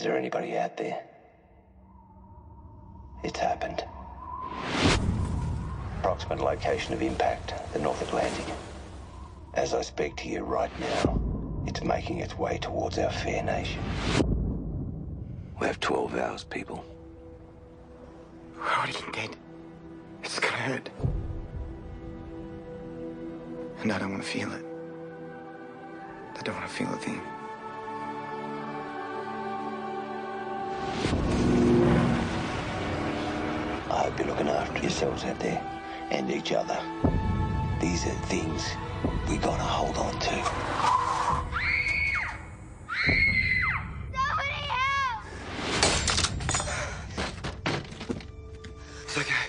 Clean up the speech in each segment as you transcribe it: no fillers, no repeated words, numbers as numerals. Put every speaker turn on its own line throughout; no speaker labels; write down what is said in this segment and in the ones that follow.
there anybody out there? It's happened. Approximate location of impact, the North Atlantic. As I speak to you right now, it's making its way towards our fair nation. We have 12 hours, people.
We're already dead. It's gonna hurt. And I don't want to feel it. I don't want to feel a thing.
I hope you're looking after yourselves out there and each other. These are things we gotta hold on to.
Somebody help!
It's okay.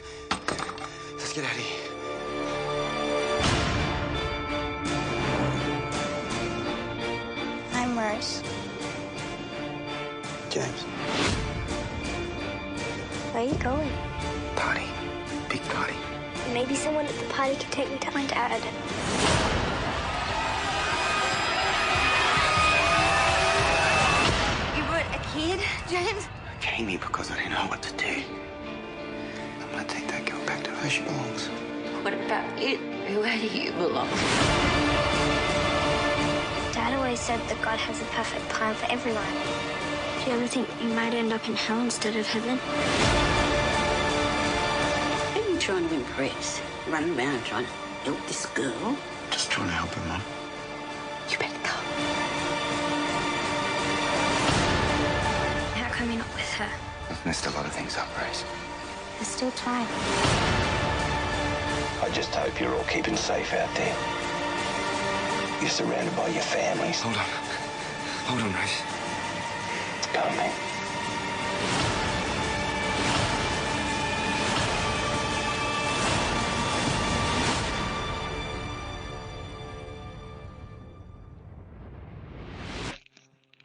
Let's get out of here.
I'm Rose.
James.
Where are you going?
Party. Big party.
Maybe someone at the party can take me to my dad.
You brought a kid, James?
I came here because I didn't know what to do. I'm gonna take that girl back to where she belongs.
What about you? Where do you belong?
Dad always said that God has a perfect plan for everyone. Do you ever think you might end up in hell instead of heaven?
Who are you trying to impress? Running around trying to help this girl?
Just trying to help her, Mum.
You better go.
How come you're not with her?
I've messed a lot of things up, Rose.
There's still time.
I just hope you're all keeping safe out there. You're surrounded by your families.
Hold on. Hold on, Rose.
It's coming.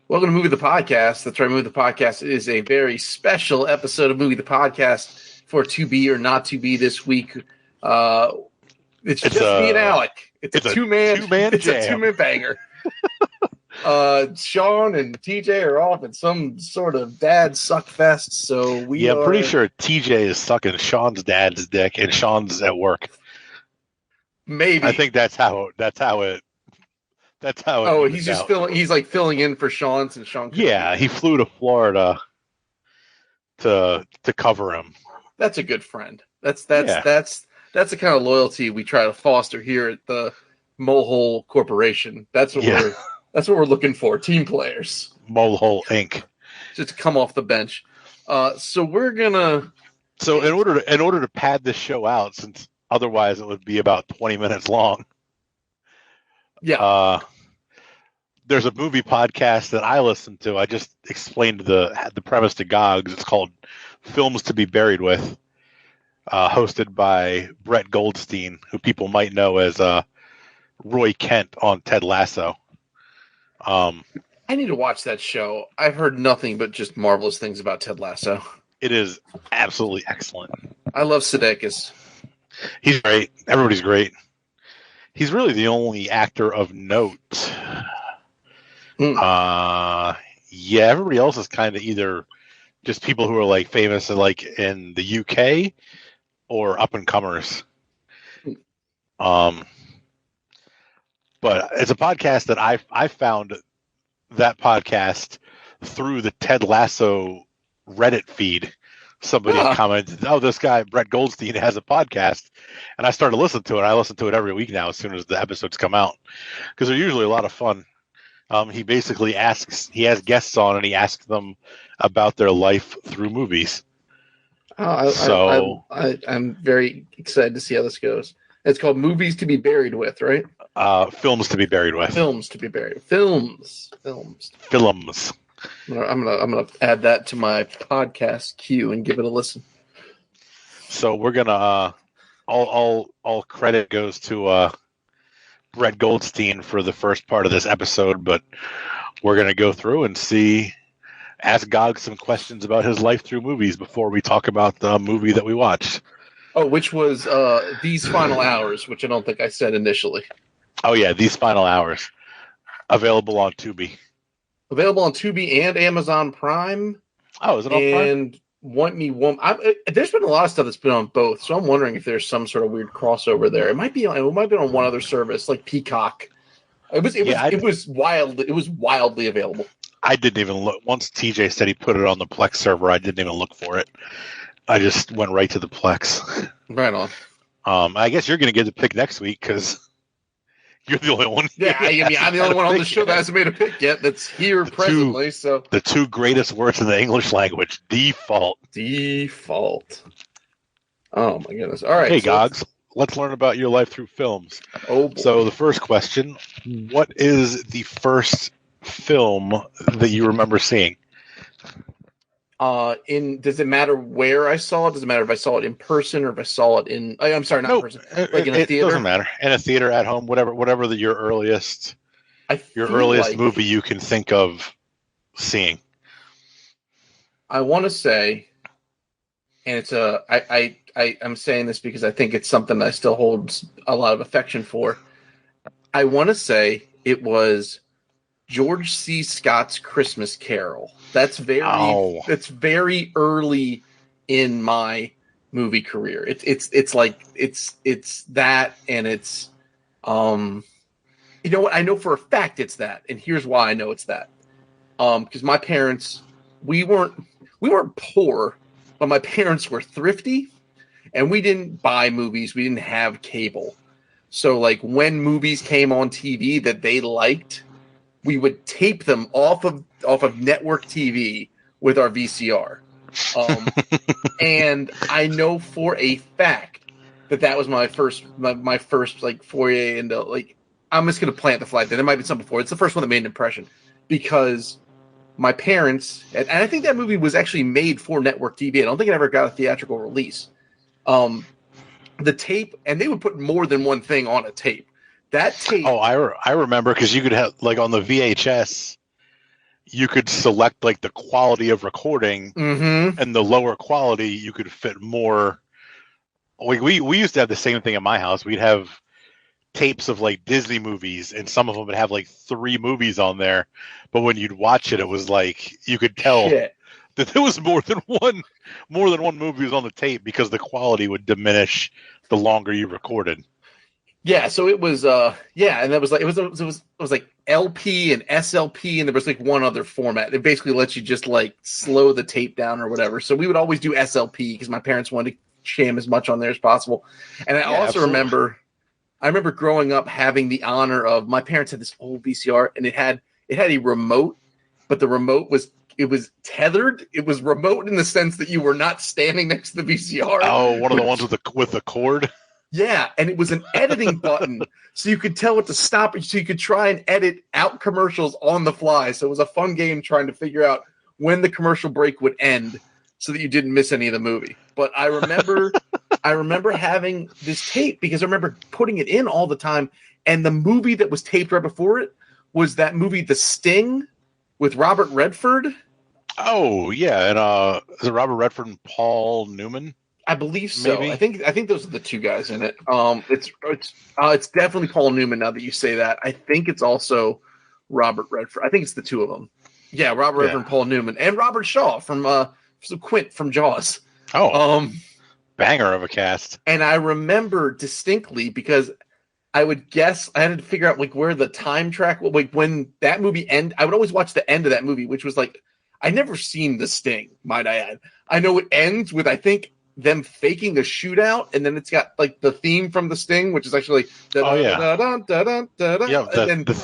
Welcome to Movie the Podcast. That's right, Movie the Podcast is a very special episode of Movie the Podcast for To Be or Not To Be this week. It's just me and Alec. It's a two-man banger. Sean and TJ are off at some sort of dad suck fest, so
I'm pretty sure TJ is sucking Sean's dad's dick and Sean's at work.
Maybe.
I think that's how it.
Oh, he's just filling in for Sean since Sean.
Yeah, he flew to Florida to cover him.
That's a good friend. That's the kind of loyalty we try to foster here at the Molehole Corporation. That's what we're looking for. Team players.
Molehole Inc.
Just to come off the bench. So we're gonna.
So in order to pad this show out, since otherwise it would be about 20 minutes long.
Yeah.
There's a movie podcast that I listen to. I just explained the premise to Gogs. It's called Films to Be Buried With, hosted by Brett Goldstein, who people might know as Roy Kent on Ted Lasso.
I need to watch that show. I've heard nothing but just marvelous things about Ted Lasso.
It is absolutely excellent.
I love Sudeikis.
He's great. Everybody's great. He's really the only actor of note. Everybody else is kind of either just people who are like famous like in the UK or up and comers. But it's a podcast that I found that podcast through the Ted Lasso Reddit feed. Somebody commented, "Oh, this guy Brett Goldstein has a podcast," and I started listening to it. I listen to it every week now as soon as the episodes come out because they're usually a lot of fun. He basically he has guests on and he asks them about their life through movies.
I'm very excited to see how this goes. It's called Movies to Be Buried With, right?
Films to Be Buried With.
Films to Be Buried. Films. I'm gonna add that to my podcast queue and give it a listen.
So we're gonna all credit goes to Brett Goldstein for the first part of this episode, but we're gonna go through and ask Gog some questions about his life through movies before we talk about the movie that we watched.
Oh, which was These Final Hours, which I don't think I said initially.
Oh yeah, These Final Hours, available on Tubi.
Available on Tubi and Amazon Prime.
Oh, is it on Prime?
And Want Me Woman. There's been a lot of stuff that's been on both, so I'm wondering if there's some sort of weird crossover there. It might be on one other service like Peacock. It was wildly available.
I didn't even look. Once TJ said he put it on the Plex server, I didn't even look for it. I just went right to the Plex.
Right on.
I guess you're going to get to pick next week because you're the only one.
Yeah, I'm the only one on the show that hasn't made a pick yet. That's here presently. So
the two greatest words in the English language: default.
Default. Oh my goodness! All right,
hey Gogs, let's learn about your life through films.
Oh, boy.
So the first question: what is the first film that you remember seeing?
Does it matter where I saw it? Does it matter if I saw it in person or if I saw it in? I'm sorry, not in person. Like in a theater. It
doesn't matter. In a theater, at home, whatever your earliest movie you can think of seeing. I
want to say, and it's I'm saying this because I think it's something that I still hold a lot of affection for. I want to say it was George C. Scott's Christmas Carol. That's very early in my movie career. It's that, and it's you know what, I know for a fact it's that, and here's why I know it's that. Because my parents, we weren't poor, but my parents were thrifty, and we didn't buy movies. We didn't have cable, so like when movies came on TV that they liked, we would tape them off of network TV with our VCR. And I know for a fact that was my first like foray into, like, I'm just going to plant the flag there. There might be some before. It's the first one that made an impression because my parents, and I think that movie was actually made for network TV. I don't think it ever got a theatrical release. The tape, and they would put more than one thing on a tape. That tape. Oh,
I remember, because you could have, like, on the VHS, you could select like the quality of recording, and the lower quality you could fit more. Like we used to have the same thing in my house. We'd have tapes of like Disney movies, and some of them would have like 3 movies on there. But when you'd watch it, it was like you could tell that there was more than one movie was on the tape, because the quality would diminish the longer you recorded.
Yeah, so it was and that was like it was like LP and SLP, and there was like one other format. It basically lets you just like slow the tape down or whatever. So we would always do SLP because my parents wanted to jam as much on there as possible. And I also remember growing up having the honor of, my parents had this old VCR, and it had a remote, but the remote was tethered. It was remote in the sense that you were not standing next to the VCR.
Oh, one of the ones with the cord.
Yeah, and it was an editing button, so you could tell what to stop, so you could try and edit out commercials on the fly. So it was a fun game trying to figure out when the commercial break would end so that you didn't miss any of the movie. But I remember having this tape because I remember putting it in all the time, and the movie that was taped right before it was that movie The Sting with Robert Redford.
Oh, yeah, and is it Robert Redford and Paul Newman?
I believe so.
Maybe.
I think those are the 2 guys in it. It's definitely Paul Newman now that you say that. I think it's also Robert Redford. I think it's the 2 of them. Yeah, Robert Redford and Paul Newman, and Robert Shaw from Quint from Jaws.
Oh, banger of a cast.
And I remember distinctly because I would guess, I had to figure out like where the time track, like when that movie ended. I would always watch the end of that movie, which was like, I'd never seen The Sting, might I add. I know it ends with, I think, them faking a shootout, and then it's got like the theme from The Sting, which is actually
the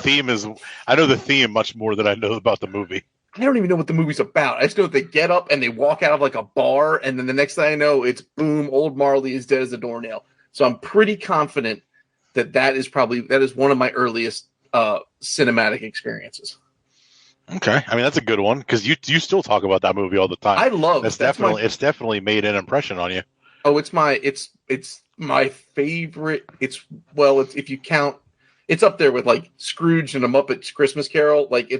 theme is, I know the theme much more than I know about the movie.
I don't even know what the movie's about. I just know that they get up and they walk out of like a bar, and then the next thing I know, it's boom, old Marley is dead as a doornail. So I'm pretty confident that is one of my earliest cinematic experiences.
Okay, I mean that's a good one, because you still talk about that movie all the time.
I love
it's definitely made an impression on you.
Oh, it's my favorite. If you count, it's up there with like Scrooge and A Muppet's Christmas Carol. Like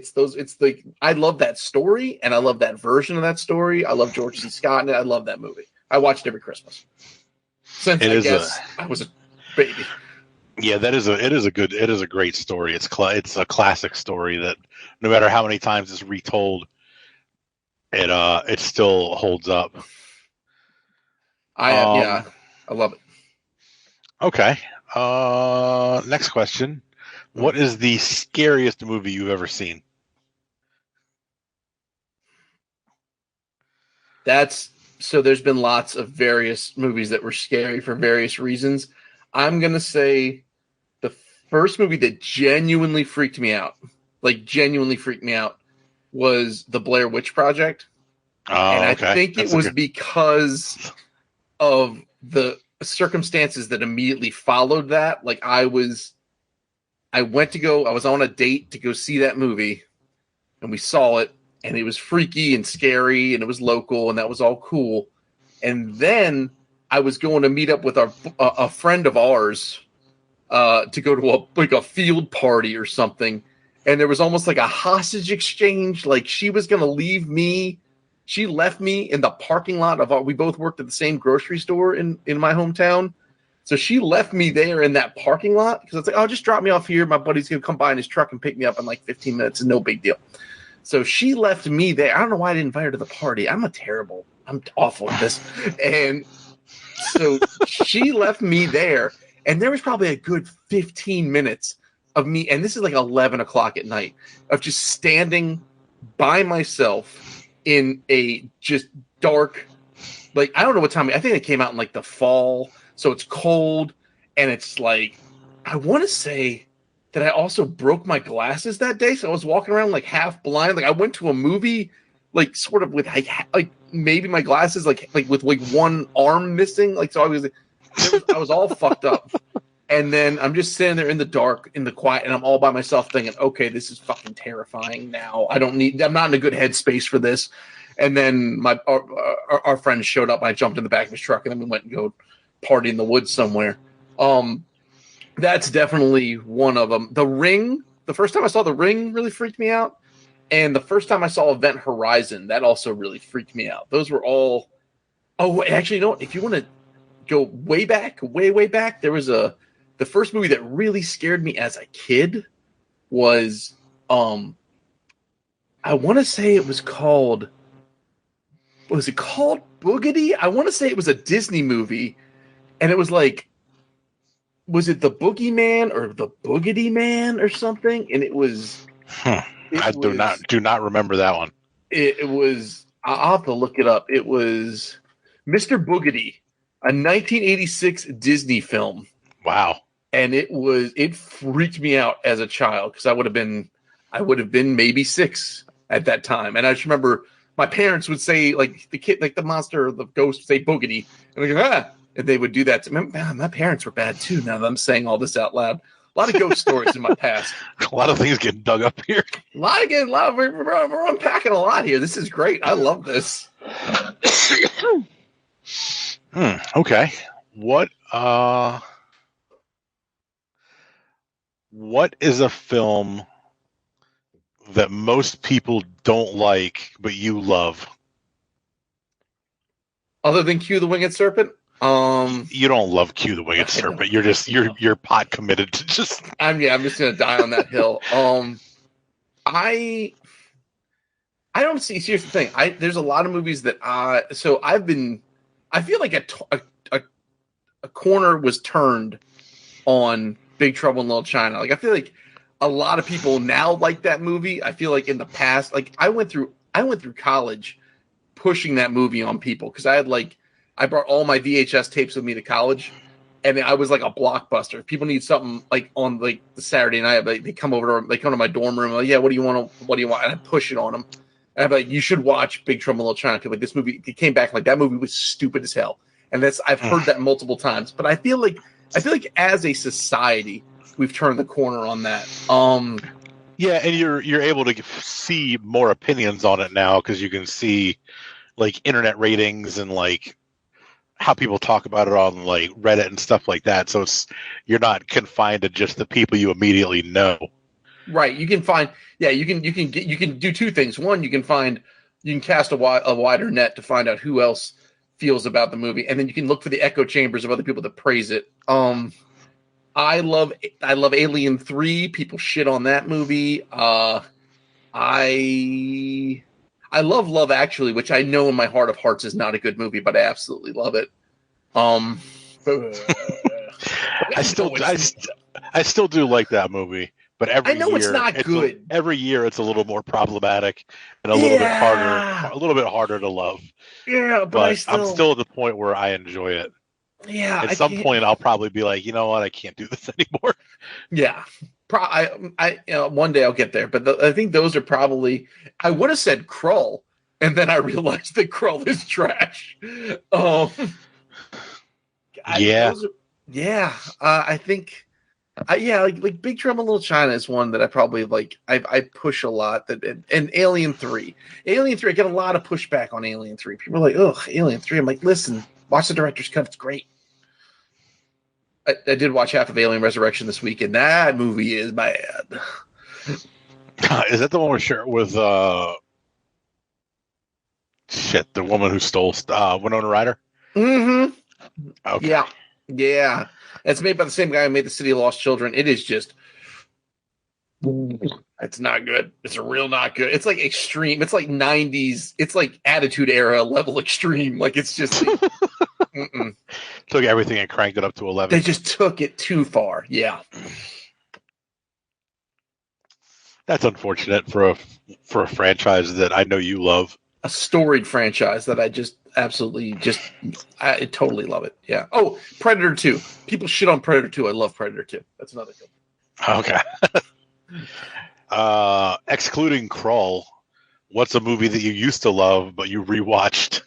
I love that story, and I love that version of that story. I love George C. Scott, and I love that movie. I watched it every Christmas since I was a baby.
Yeah, it is a great story. It's a classic story that no matter how many times it's retold, it still holds up.
I love it.
Okay. Next question. What is the scariest movie you've ever seen?
So there's been lots of various movies that were scary for various reasons. I'm going to say the first movie that genuinely freaked me out, was The Blair Witch Project. And I think it was because of the circumstances that immediately followed that. Like I was on a date to go see that movie, and we saw it, and it was freaky and scary, and it was local, and that was all cool. And then I was going to meet up with a friend of ours to go to a field party or something, and there was almost like a hostage exchange. Like she was going to leave me. She left me in the parking lot we both worked at the same grocery store in my hometown. So she left me there in that parking lot because I was like, oh, just drop me off here. My buddy's going to come by in his truck and pick me up in like 15 minutes. It's no big deal. So she left me there. I don't know why I didn't invite her to the party. I'm awful at this. And so she left me there. And there was probably a good 15 minutes of me. And this is like 11 o'clock at night of just standing by myself in a just dark, like, I don't know what time. I think it came out in like the fall. So it's cold. And it's like, I want to say that I also broke my glasses that day. So I was walking around like half blind. Like I went to a movie, like sort of with like maybe my glasses, like with like one arm missing. Like, so I was all fucked up. And then I'm just sitting there in the dark, in the quiet, and I'm all by myself thinking, okay, this is fucking terrifying now. I'm not in a good headspace for this. And then our friend showed up. I jumped in the back of his truck, and then we went and go party in the woods somewhere. That's definitely one of them. The Ring, the first time I saw The Ring really freaked me out. And the first time I saw Event Horizon, that also really freaked me out. Those were all... Oh, actually, you know what? If you want to go way back, way back, there was the first movie that really scared me as a kid was, I want to say it was called... Was it called Boogity? I want to say it was a Disney movie. And it was like... Was it the Boogeyman or the Boogity Man or something? And it was...
do not remember that one.
It was... I'll have to look it up. It was Mr. Boogedy, a 1986 Disney film.
Wow.
And it freaked me out as a child because I would have been maybe 6 at that time. And I just remember my parents would say, like, the kid, like the monster or the ghost would say Boogedy. And I go, ah. And they would do that. My parents were bad too. Now that I'm saying all this out loud, a lot of ghost stories in my past.
A lot of things getting dug up here.
We're unpacking a lot here. This is great. I love this.
Okay. What is a film that most people don't like but you love?
Other than Q the Winged Serpent?
You don't love Q the Winged Serpent. You're pot committed to just.
I'm just gonna die on that hill. I don't see. Here's the thing. There's a lot of movies that I feel like a corner was turned on Big Trouble in Little China. Like I feel like a lot of people now like that movie. I feel like in the past, like I went through college pushing that movie on people because I brought all my VHS tapes with me to college, and I was like a blockbuster. If people need something like on like the Saturday night, they come to my dorm room. Like, yeah, what do you want? And I push it on them. And I'm like, you should watch Big Trouble in Little China. Like this movie, it came back like that movie was stupid as hell. And I've heard that multiple times. But I feel like as a society, we've turned the corner on that.
Yeah, and you're able to see more opinions on it now because you can see like internet ratings and like how people talk about it on like Reddit and stuff like that. So you're not confined to just the people you immediately know.
Right. You can find, you can do two things. One, you can cast a wider net to find out who else feels about the movie. And then you can look for the echo chambers of other people that praise it. I love Alien 3. People shit on that movie. I love Love Actually, which I know in my heart of hearts is not a good movie, but I absolutely love it.
I still do like that movie, but
I know it's not good.
Every year it's a little more problematic and a little bit harder to love.
Yeah, but
I'm still at the point where I enjoy it.
Yeah,
at some point I'll probably be like, you know what, I can't do this anymore.
Yeah. One day I'll get there, but I think those are probably. I would have said Krull, and then I realized that Krull is trash. I think, like Big Trouble in Little China is one that I probably like. I push a lot. And Alien 3, I get a lot of pushback on Alien 3. People are like, "Ugh, Alien 3." I'm like, listen, watch the director's cut. It's great. I did watch half of Alien Resurrection this week, and that movie is bad.
Is that the one with the woman who stole Winona Ryder?
Mm-hmm.
Okay.
Yeah. It's made by the same guy who made The City of Lost Children. It is just... It's not good. It's real not good. It's like extreme. It's like 90s. It's like Attitude Era level extreme. Like, it's just...
Took everything and cranked it up to 11.
They just took it too far. Yeah.
That's unfortunate for a franchise that I know you love.
A storied franchise that I just absolutely I totally love it. Yeah. Oh, Predator 2. People shit on Predator 2. I love Predator 2. That's another good one.
Okay. Excluding Krull, what's a movie that you used to love but you rewatched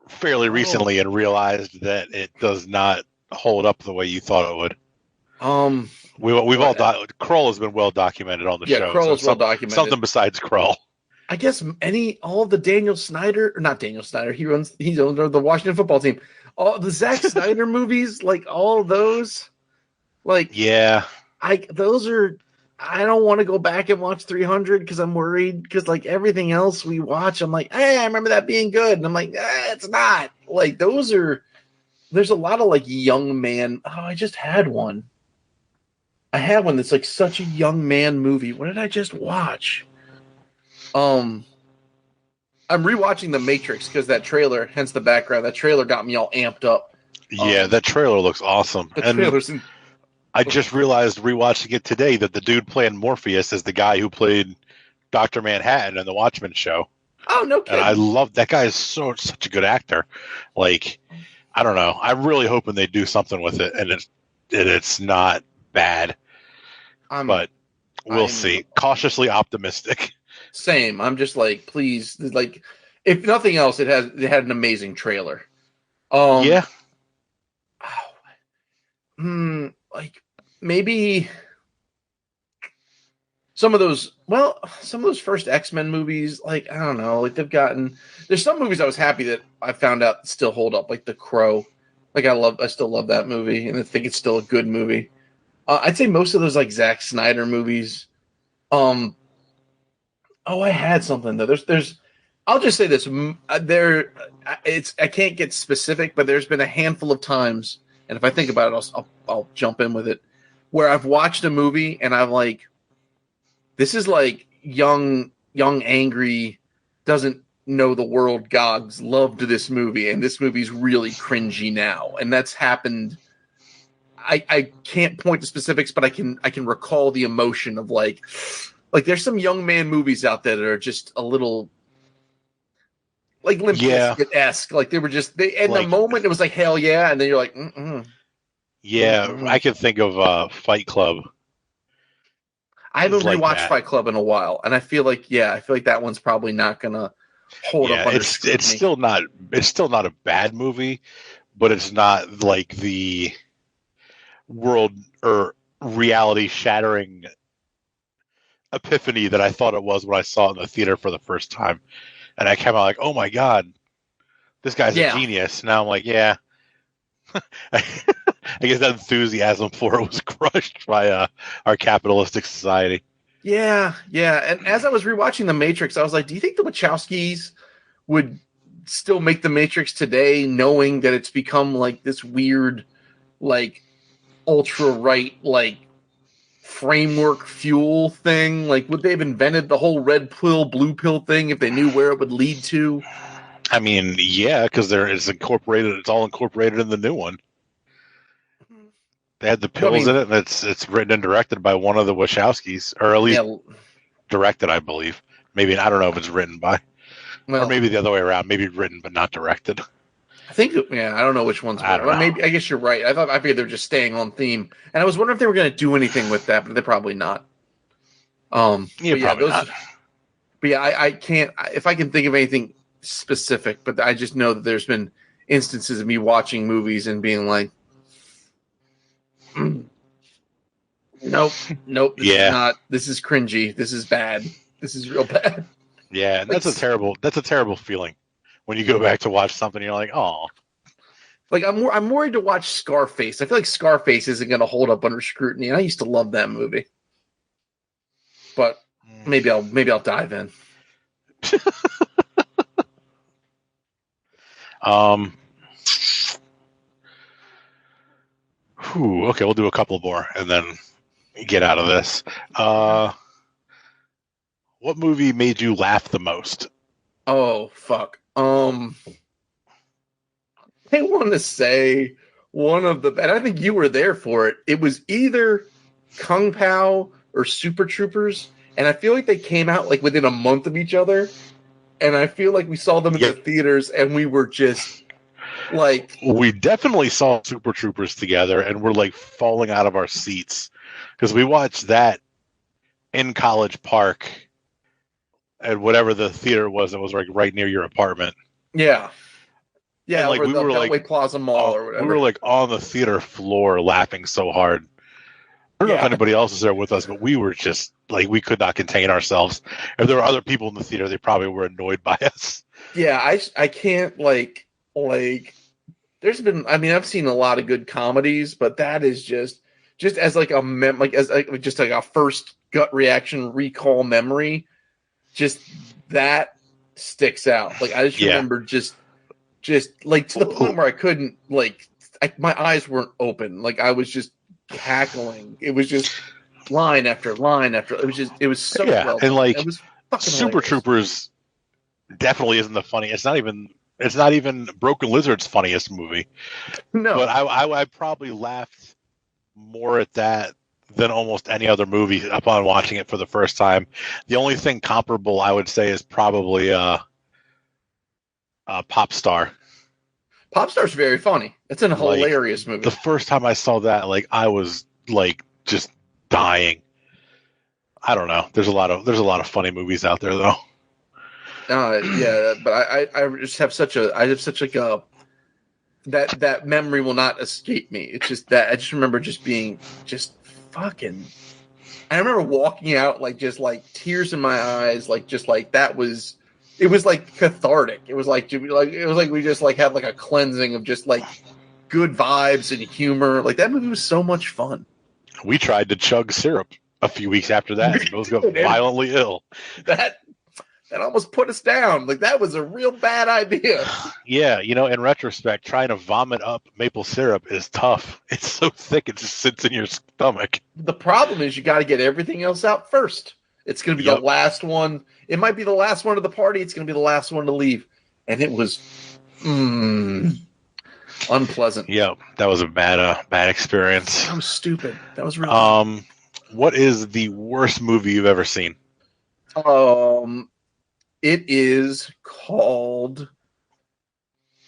fairly recently and realized that it does not hold up the way you thought it would? We've all Krull has been well documented on the show.
Yeah, Krull is well documented.
Something besides Krull.
I guess all of the Daniel Snyder, or not Daniel Snyder, he's owner of the Washington football team. All the Zack Snyder movies, like all of those, like those are. I don't want to go back and watch 300 because I'm worried because like everything else we watch, I'm like, hey, I remember that being good, and I'm like, it's not. Like those are. There's a lot of like young man. Oh, I just had one. I had one that's like such a young man movie. What did I just watch? I'm rewatching The Matrix because that trailer, hence the background, that trailer got me all amped up.
Yeah, that trailer looks awesome. I just realized rewatching it today that the dude playing Morpheus is the guy who played Dr. Manhattan in the Watchmen show.
Oh, no kidding.
And I love that guy is such a good actor. Like, I don't know. I'm really hoping they do something with it and it's not bad. But we'll see. Cautiously optimistic.
Same. I'm just like, please, like, if nothing else, it had an amazing trailer. Like maybe some of those first X-Men movies, like, I don't know, like there's some movies I was happy that I found out still hold up, like The Crow. Like I still love that movie, and I think it's still a good movie. I'd say most of those like Zack Snyder movies. I had something though. There's. I'll just say this. I can't get specific, but there's been a handful of times, and if I think about it, I'll jump in with it, where I've watched a movie and I'm like, this is like young angry, doesn't know the world gods loved this movie, and this movie's really cringy now, and that's happened. I can't point to specifics, but I can recall the emotion of like there's some young man movies out there that are just a little like Limp Bizkit-esque. Like they were just in the moment it was like hell yeah, and then you're like
yeah. I can think of Fight Club.
I haven't rewatched Fight Club in a while, and I feel like that one's probably not gonna hold up under scrutiny. It's still not a bad movie, but it's not like the world or reality shattering epiphany that I thought it was when I saw it in the theater for the first time. And I came out like, oh my God, this guy's a genius. Now I'm like, yeah. I guess that enthusiasm for it was crushed by our capitalistic society. Yeah. And as I was rewatching The Matrix, I was like, do you think the Wachowskis would still make The Matrix today, knowing that it's become like this weird, like ultra right like framework fuel thing? Like, would they have invented the whole red pill, blue pill thing if they knew where it would lead to?
I mean, yeah, because it's incorporated. It's all incorporated in the new one. They had the pills in it, and it's written and directed by one of the Wachowskis, or at least directed, I believe. Maybe I don't know if it's written by, or maybe the other way around. Maybe written but not directed.
I think, I don't know which one's better. Well, maybe I guess you're right. I figured they were just staying on theme, and I was wondering if they were going to do anything with that, but they're probably not.
Probably not.
But yeah, I can't. If I can think of anything specific, but I just know that there's been instances of me watching movies and being like, nope. This is cringy. This is bad. This is real bad.
Yeah, and that's a terrible feeling when you go back to watch something. You're like, oh,
like I'm worried to watch Scarface. I feel like Scarface isn't going to hold up under scrutiny. And I used to love that movie, but maybe I'll dive in.
Okay, we'll do a couple more and then get out of this. What movie made you laugh the most?
Oh, fuck. I want to say one of the, and I think you were there for it. It was either Kung Pao or Super Troopers, and I feel like they came out like within a month of each other, and I feel like we saw them in the theaters, and we were just like...
We definitely saw Super Troopers together, and we're like falling out of our seats, because we watched that in College Park, at whatever the theater was, it was like right near your apartment.
Yeah. Yeah,
and, like,
we were
Beltway
Plaza Mall or whatever.
We were like on the theater floor laughing so hard. I don't know if anybody else was there with us, but we were just like, we could not contain ourselves. If there were other people in the theater, they probably were annoyed by us.
Yeah, I can't like there's been, I mean, I've seen a lot of good comedies, but that is just as like just like a first gut reaction recall memory, just that sticks out. Like I just remember just like to the point where I couldn't my eyes weren't open. Like I was just cackling. It was just line after line after. It was so well done.
And like
it was fucking
Super
hilarious.
Troopers definitely isn't the funny. It's not even Broken Lizard's funniest movie.
No,
but I probably laughed more at that than almost any other movie upon watching it for the first time. The only thing comparable I would say is probably Pop Star.
Pop Star's very funny. It's a hilarious movie.
The first time I saw that, like I was like just dying. I don't know. There's a lot of funny movies out there though.
Yeah, but I just have such a that memory will not escape me. It's just that I just remember just being just fucking. I remember walking out like just like tears in my eyes, like just like that was. It was like cathartic. It was like we just like had like a cleansing of just like good vibes and humor. Like that movie was so much fun.
We tried to chug syrup a few weeks after that. And both got violently ill.
That almost put us down. Like that was a real bad idea.
Yeah, in retrospect, trying to vomit up maple syrup is tough. It's so thick it just sits in your stomach.
The problem is you got to get everything else out first. It's going to be the last one. It might be the last one to the party. It's going to be the last one to leave. And it was unpleasant.
Yeah, that was a bad experience.
That was stupid. That was really
what is the worst movie you've ever seen?
It is called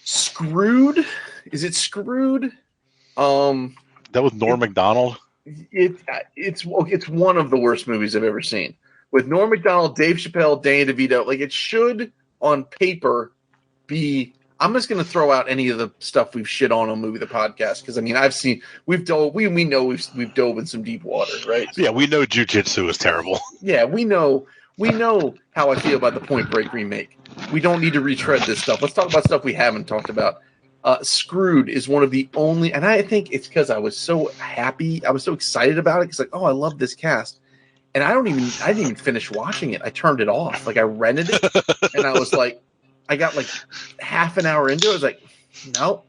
Screwed. Is it Screwed?
That was Norm Macdonald?
It's one of the worst movies I've ever seen. With Norm Macdonald, Dave Chappelle, Danny DeVito, like it should on paper be. I'm just going to throw out any of the stuff we've shit on Movie the Podcast because I mean we've dove in some deep water, right?
Yeah, we know Jiu-Jitsu is terrible.
Yeah, we know how I feel about the Point Break remake. We don't need to retread this stuff. Let's talk about stuff we haven't talked about. Screwed is one of the only, and I think it's because I was so happy, I was so excited about it because like, oh, I love this cast. And I didn't even finish watching it. I turned it off. Like I rented it, and I was like, I got like half an hour into it. I was like, nope,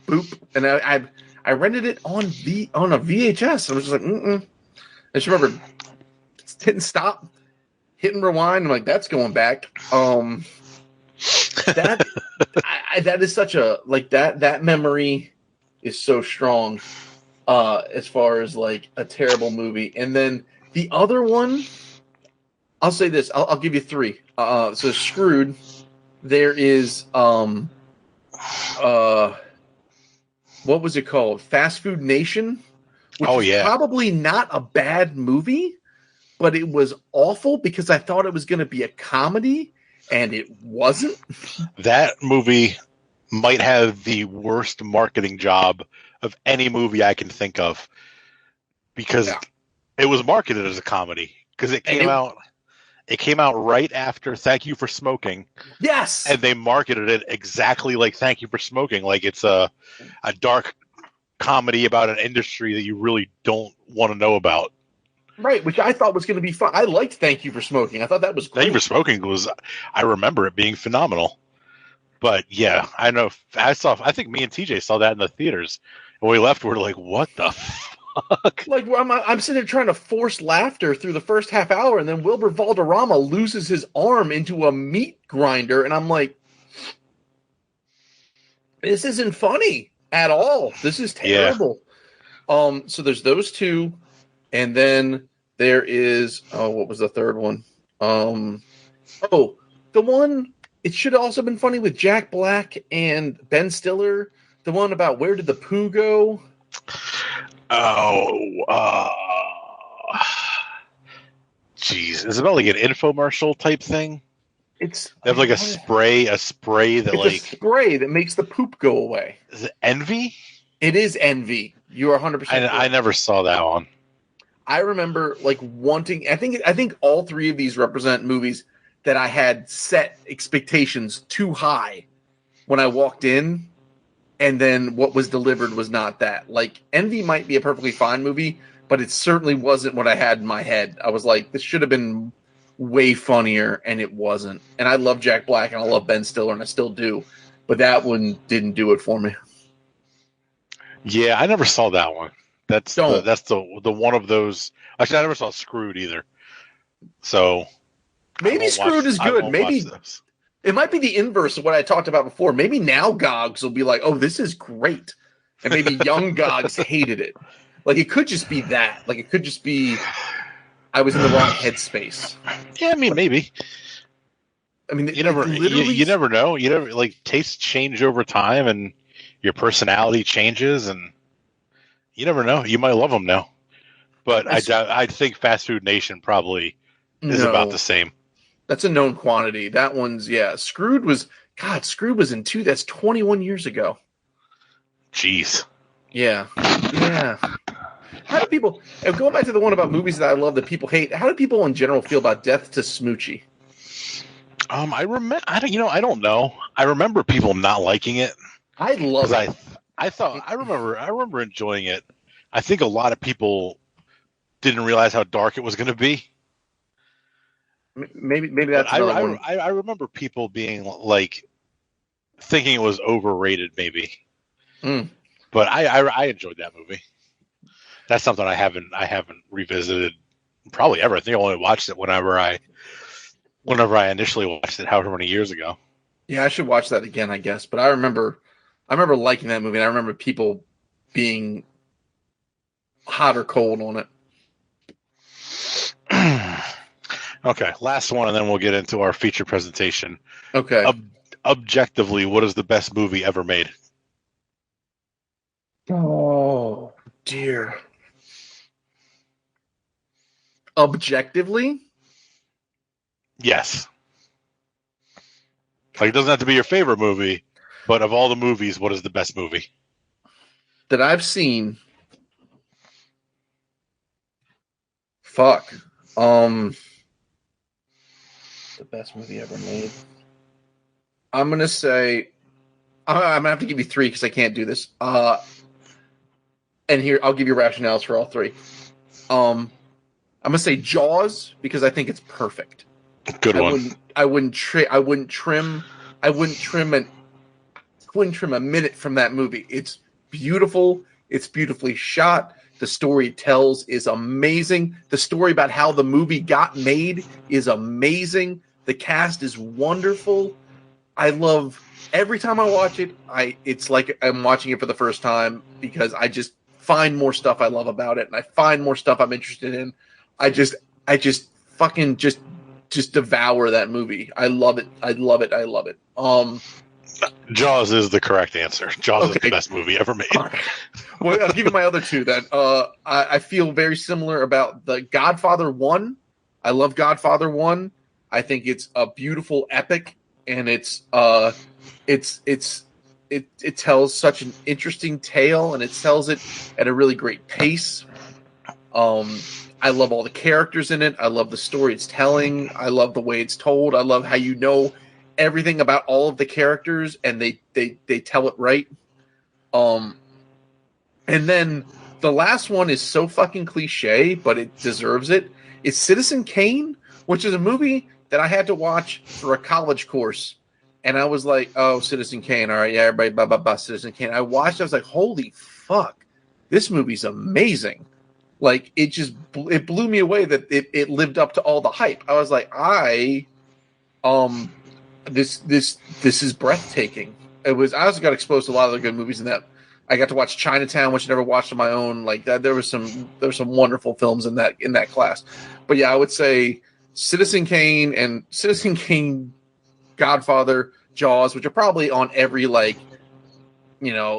boop. And I rented it on a VHS. I was just like, mm-mm. I just remember hitting stop, hitting rewind. I'm like, that's going back. That that is such a like that memory is so strong. As far as like a terrible movie, and then the other one, I'll say this. I'll give you three. So Screwed. There is what was it called? Fast Food Nation, which is probably not a bad movie, but it was awful because I thought it was going to be a comedy, and it wasn't.
That movie might have the worst marketing job of any movie I can think of, because it was marketed as a comedy, because it came out right after Thank You for Smoking.
Yes.
And they marketed it exactly like Thank You for Smoking, like it's a dark comedy about an industry that you really don't want to know about.
Right, which I thought was going to be fun. I liked Thank You for Smoking. I thought that was great.
Thank You for Smoking I remember it being phenomenal. But yeah, I know. I think me and TJ saw that in the theaters. And when we left, we were like, what the fuck?
Like, I'm sitting there trying to force laughter through the first half hour, and then Wilbur Valderrama loses his arm into a meat grinder, and I'm like, this isn't funny at all. This is terrible. Yeah. So there's those two, and then there is, what was the third one? The one, it should have also been funny with Jack Black and Ben Stiller. The one about Where Did the Pooh Go?
Jeez. Is it about like an infomercial type thing? They have like a spray that
a spray that makes the poop go away.
Is it Envy?
It is Envy. You are 100%.
I never saw that one.
I remember like wanting. I think all three of these represent movies that I had set expectations too high when I walked in, and then what was delivered was not that. Like, Envy might be a perfectly fine movie, but it certainly wasn't what I had in my head. I was like, this should have been way funnier, and it wasn't. And I love Jack Black, and I love Ben Stiller, and I still do, but that one didn't do it for me.
Yeah, I never saw that one. That's the one of those. Actually, I never saw Screwed either. So
maybe Screwed is good. Maybe it might be the inverse of what I talked about before. Maybe now Gogs will be like, "Oh, this is great," and maybe young Gogs hated it. Like, it could just be that. Like, it could just be I was in the wrong headspace.
Yeah, I mean, maybe.
I mean,
you never know. You never, like, tastes change over time, and your personality changes, and you never know. You might love them now, but I think Fast Food Nation probably is about the same.
That's a known quantity. That one's Screwed was in that's 21 years ago.
Jeez.
Yeah. How do people, going back to the one about movies that I love that people hate, how do people in general feel about Death to Smoochie?
I don't know. I remember people not liking it.
I love it.
I remember enjoying it. I think a lot of people didn't realize how dark it was going to be.
Maybe that's another one.
I remember people being like thinking it was overrated, maybe. But I enjoyed that movie. That's something I haven't revisited probably ever. I think I only watched it whenever I initially watched it, however many years ago.
Yeah, I should watch that again, I guess. But I remember liking that movie, and I remember people being hot or cold on it.
Okay, last one, and then we'll get into our feature presentation.
Okay.
Objectively, what is the best movie ever made?
Oh, dear. Objectively?
Yes. Like, it doesn't have to be your favorite movie, but of all the movies, what is the best movie?
That I've seen. Fuck. The best movie ever made. I'm going to say, I'm going to have to give you three because I can't do this. And here, I'll give you rationales for all three. I'm going to say Jaws because I think it's perfect.
Good one.
I wouldn't trim a minute from that movie. It's beautiful. It's beautifully shot. The story it tells is amazing. The story about how the movie got made is amazing. The cast is wonderful. I love every time I watch it. It's like I'm watching it for the first time because I just find more stuff I love about it, and I find more stuff I'm interested in. I just fucking just devour that movie. I love it. I love it. I love it.
Jaws is the correct answer. Jaws is the best movie ever made.
Well, I'll give you my other two then. I feel very similar about the Godfather 1. I love Godfather 1. I think it's a beautiful epic, and it tells such an interesting tale, and it tells it at a really great pace. I love all the characters in it. I love the story it's telling. I love the way it's told. I love how you know everything about all of the characters, and they tell it right. And then the last one is so fucking cliche, but it deserves it. It's Citizen Kane, which is a movie that I had to watch for a college course. And I was like, oh, Citizen Kane. All right, yeah, everybody, Citizen Kane. I watched it. I was like, holy fuck. This movie's amazing. Like, it blew me away that it lived up to all the hype. I was like, this is breathtaking. I also got exposed to a lot of the good movies in that. I got to watch Chinatown, which I never watched on my own. Like that, there was some wonderful films in that class. But yeah, I would say Citizen Kane, Godfather, Jaws, which are probably on every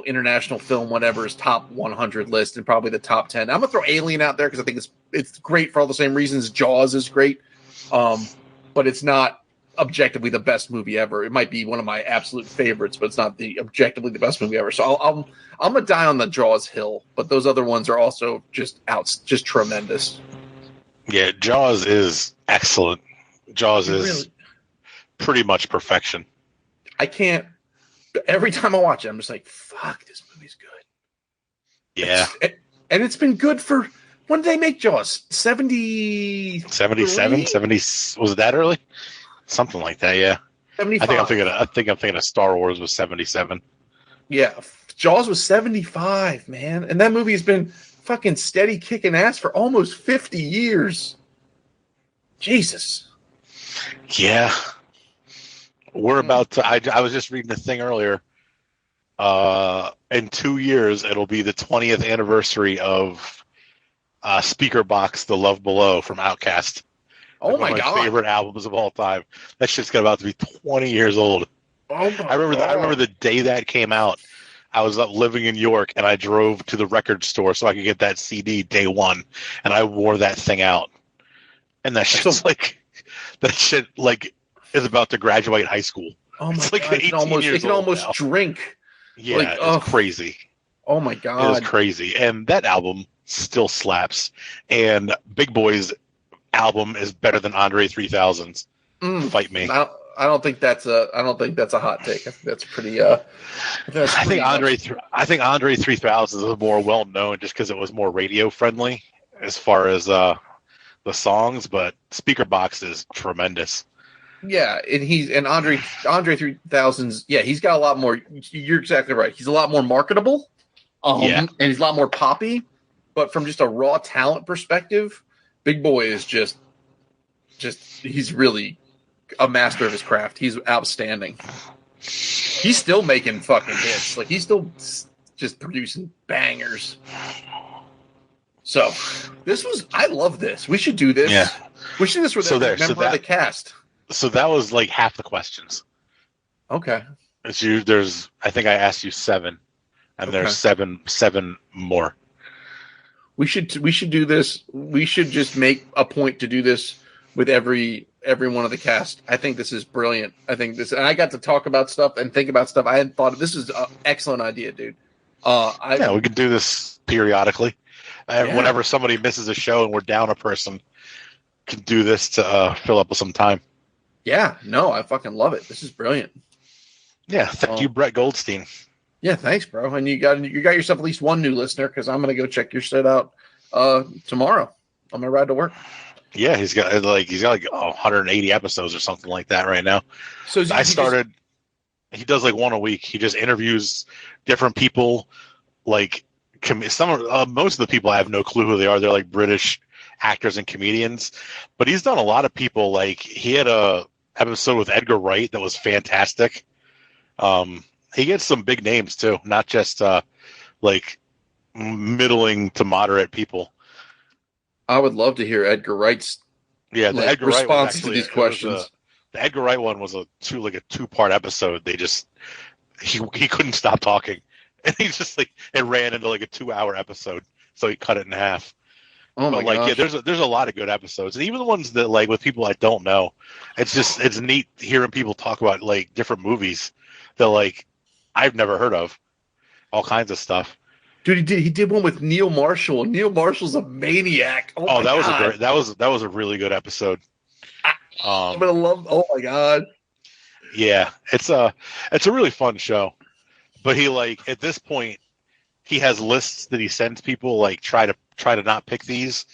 international film whatever's top 100 list and probably the top 10. I'm gonna throw Alien out there because I think it's great for all the same reasons Jaws is great, but it's not objectively the best movie ever. It might be one of my absolute favorites, but it's not objectively the best movie ever. So I'm gonna die on the Jaws hill, but those other ones are also just tremendous.
Yeah, Jaws is excellent. Jaws is pretty much perfection.
I can't. Every time I watch it, I'm just like, fuck, this movie's good.
Yeah.
It's been good for, when did they make Jaws? 77?
70, was it that early? Something like that, yeah.
75.
I think I'm thinking of Star Wars was 77.
Yeah, Jaws was 75, man. And that movie has been fucking steady kicking ass for almost 50 years. Jesus.
Yeah. We're about to, I was just reading a thing earlier. In 2 years, it'll be the 20th anniversary of Speaker Box, The Love Below from Outkast.
Oh my God.
One of my favorite albums of all time. That shit's about to be 20 years old.
Oh my
I remember the day that came out. I was up living in York, and I drove to the record store so I could get that CD day one, and I wore that thing out. And that shit's is about to graduate high school.
Oh my
God!
It can almost drink.
Yeah, it's crazy.
Oh my God,
it is crazy. And that album still slaps. And Big Boy's album is better than Andre 3000's. Fight me.
I don't think that's a hot take. I think that's pretty. I
think Andre 3000 is more well known just because it was more radio friendly as far as the songs. But Speaker Box is tremendous.
Yeah, and Andre 3000's. Yeah, he's got a lot more. You're exactly right. He's a lot more marketable. And he's a lot more poppy. But from just a raw talent perspective, Big Boy is just he's really a master of his craft. He's outstanding. He's still making fucking hits. Like, he's still just producing bangers. So I love this. We should do this.
Yeah.
We should do this with every member of the cast.
So that was like half the questions.
Okay.
I think I asked you 7, and there's seven more.
We should do this. We should just make a point to do this with every one of the cast. I think this is brilliant. And I got to talk about stuff and think about stuff I hadn't thought of. This is an excellent idea, dude.
We can do this periodically. Whenever somebody misses a show and we're down a person, can do this to fill up with some time.
Yeah, no, I fucking love it. This is brilliant.
Yeah, thank you, Brett Goldstein.
Yeah, thanks, bro. And you got yourself at least one new listener, because I'm gonna go check your shit out tomorrow on my ride to work.
Yeah, he's got like 180 episodes or something like that right now. So he does like one a week. He just interviews different people, like most of the people I have no clue who they are. They're like British actors and comedians, but he's done a lot of people. Like he had a episode with Edgar Wright that was fantastic. He gets some big names too, not just like middling to moderate people.
I would love to hear Edgar Wright's
the Edgar Wright
response to these questions.
The Edgar Wright one was a two-part episode. They just he couldn't stop talking, and he just like it ran into like a 2-hour episode, so he cut it in half.
Oh my gosh.
Yeah, there's a lot of good episodes, and even the ones that like with people I don't know. It's neat hearing people talk about like different movies that like I've never heard of, all kinds of stuff.
Dude, he did one with Neil Marshall. Neil Marshall's a maniac.
That was a really good episode.
I'm gonna love. Oh my god.
Yeah, it's a really fun show, but he like at this point he has lists that he sends people like try to not pick these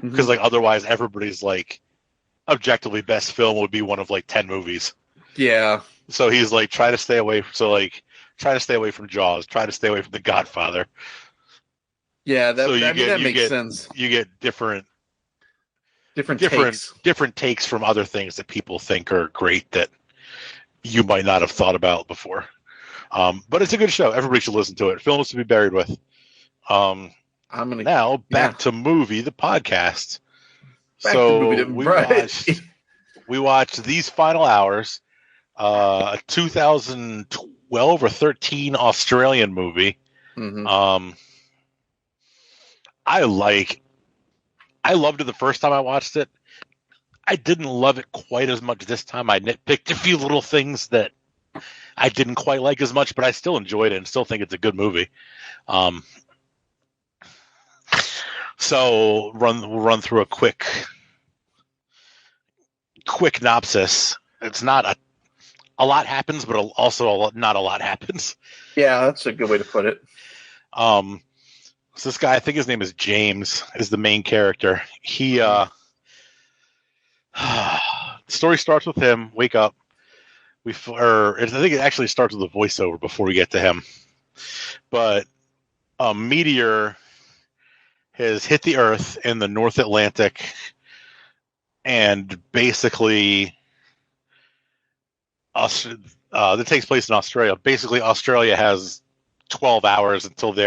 because like otherwise everybody's like objectively best film would be one of like 10 movies.
Yeah.
So he's like try to stay away from Jaws, try to stay away from The Godfather.
Yeah, that makes sense.
You get different takes from other things that people think are great that you might not have thought about before. But it's a good show. Everybody should listen to it. Films to be buried with. Now back to Movie the podcast. We watched These Final Hours, a 2012 or 13 Australian movie. Mm-hmm. I loved it the first time I watched it. I didn't love it quite as much this time. I nitpicked a few little things that I didn't quite like as much, but I still enjoyed it and still think it's a good movie. So we'll run through a quick synopsis. It's not a lot happens, but also not a lot happens.
Yeah, that's a good way to put it.
So this guy, I think his name is James, is the main character. The story starts with him. Wake up. I think it actually starts with a voiceover before we get to him. But a meteor has hit the Earth in the North Atlantic, and basically, that takes place in Australia. Basically, Australia has 12 hours until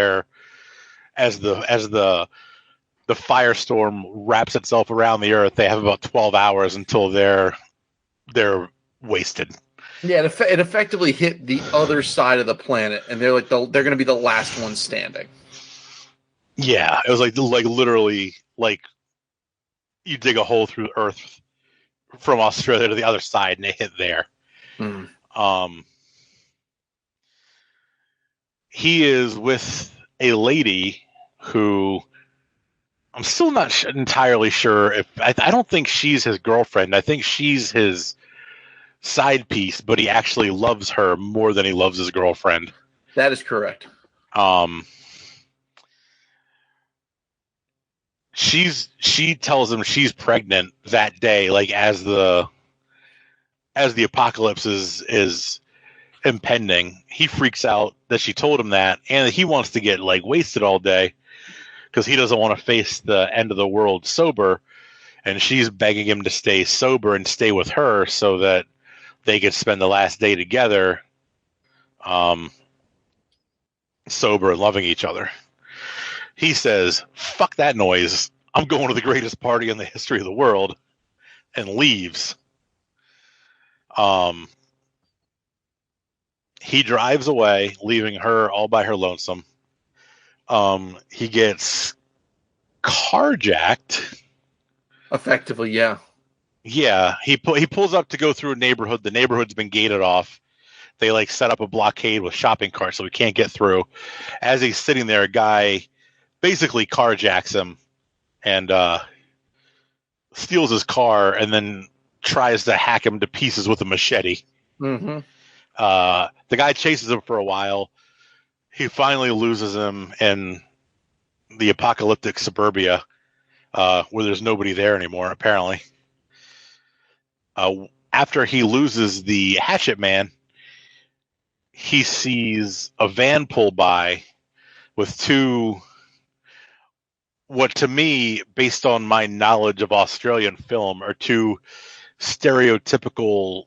as the firestorm wraps itself around the Earth. They have about 12 hours until they're wasted.
Yeah, it effectively hit the other side of the planet, and they're going to be the last one standing.
Yeah, it was like literally like you dig a hole through Earth from Australia to the other side, and they hit there. Mm. He is with a lady who I'm still not entirely sure if I don't think she's his girlfriend. I think she's his side piece, but he actually loves her more than he loves his girlfriend.
That is correct.
She tells him she's pregnant that day, like as the apocalypse is impending. He freaks out that she told him that, and he wants to get like wasted all day because he doesn't want to face the end of the world sober, and she's begging him to stay sober and stay with her so that they could spend the last day together, sober and loving each other. He says, "Fuck that noise. I'm going to the greatest party in the history of the world," and leaves. He drives away, leaving her all by her lonesome. He gets carjacked.
Effectively, yeah.
Yeah, he pulls up to go through a neighborhood. The neighborhood's been gated off. They like set up a blockade with shopping carts so he can't get through. As he's sitting there, a guy basically carjacks him and steals his car and then tries to hack him to pieces with a machete.
Mm-hmm.
The guy chases him for a while. He finally loses him in the apocalyptic suburbia where there's nobody there anymore, apparently. After he loses the hatchet man, he sees a van pull by with two what to me, based on my knowledge of Australian film, are two stereotypical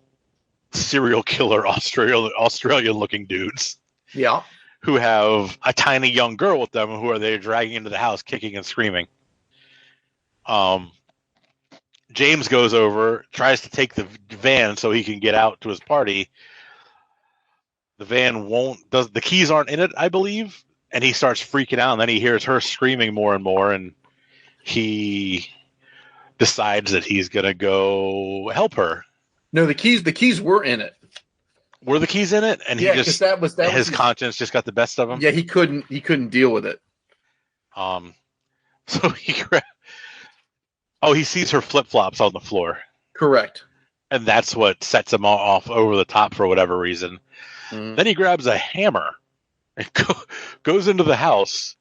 serial killer Australian looking dudes.
Yeah.
Who have a tiny young girl with them who they're dragging into the house kicking and screaming. James goes over, tries to take the van so he can get out to his party. The van the keys aren't in it, I believe, and he starts freaking out, and then he hears her screaming more and more, and he decides that he's going to go help her.
No, the keys were in it.
Were the keys in it? And he just
that was
his conscience just got the best of him.
Yeah, he couldn't deal with it.
So he sees her flip flops on the floor.
Correct.
And that's what sets him off over the top for whatever reason. Mm. Then he grabs a hammer and goes into the house,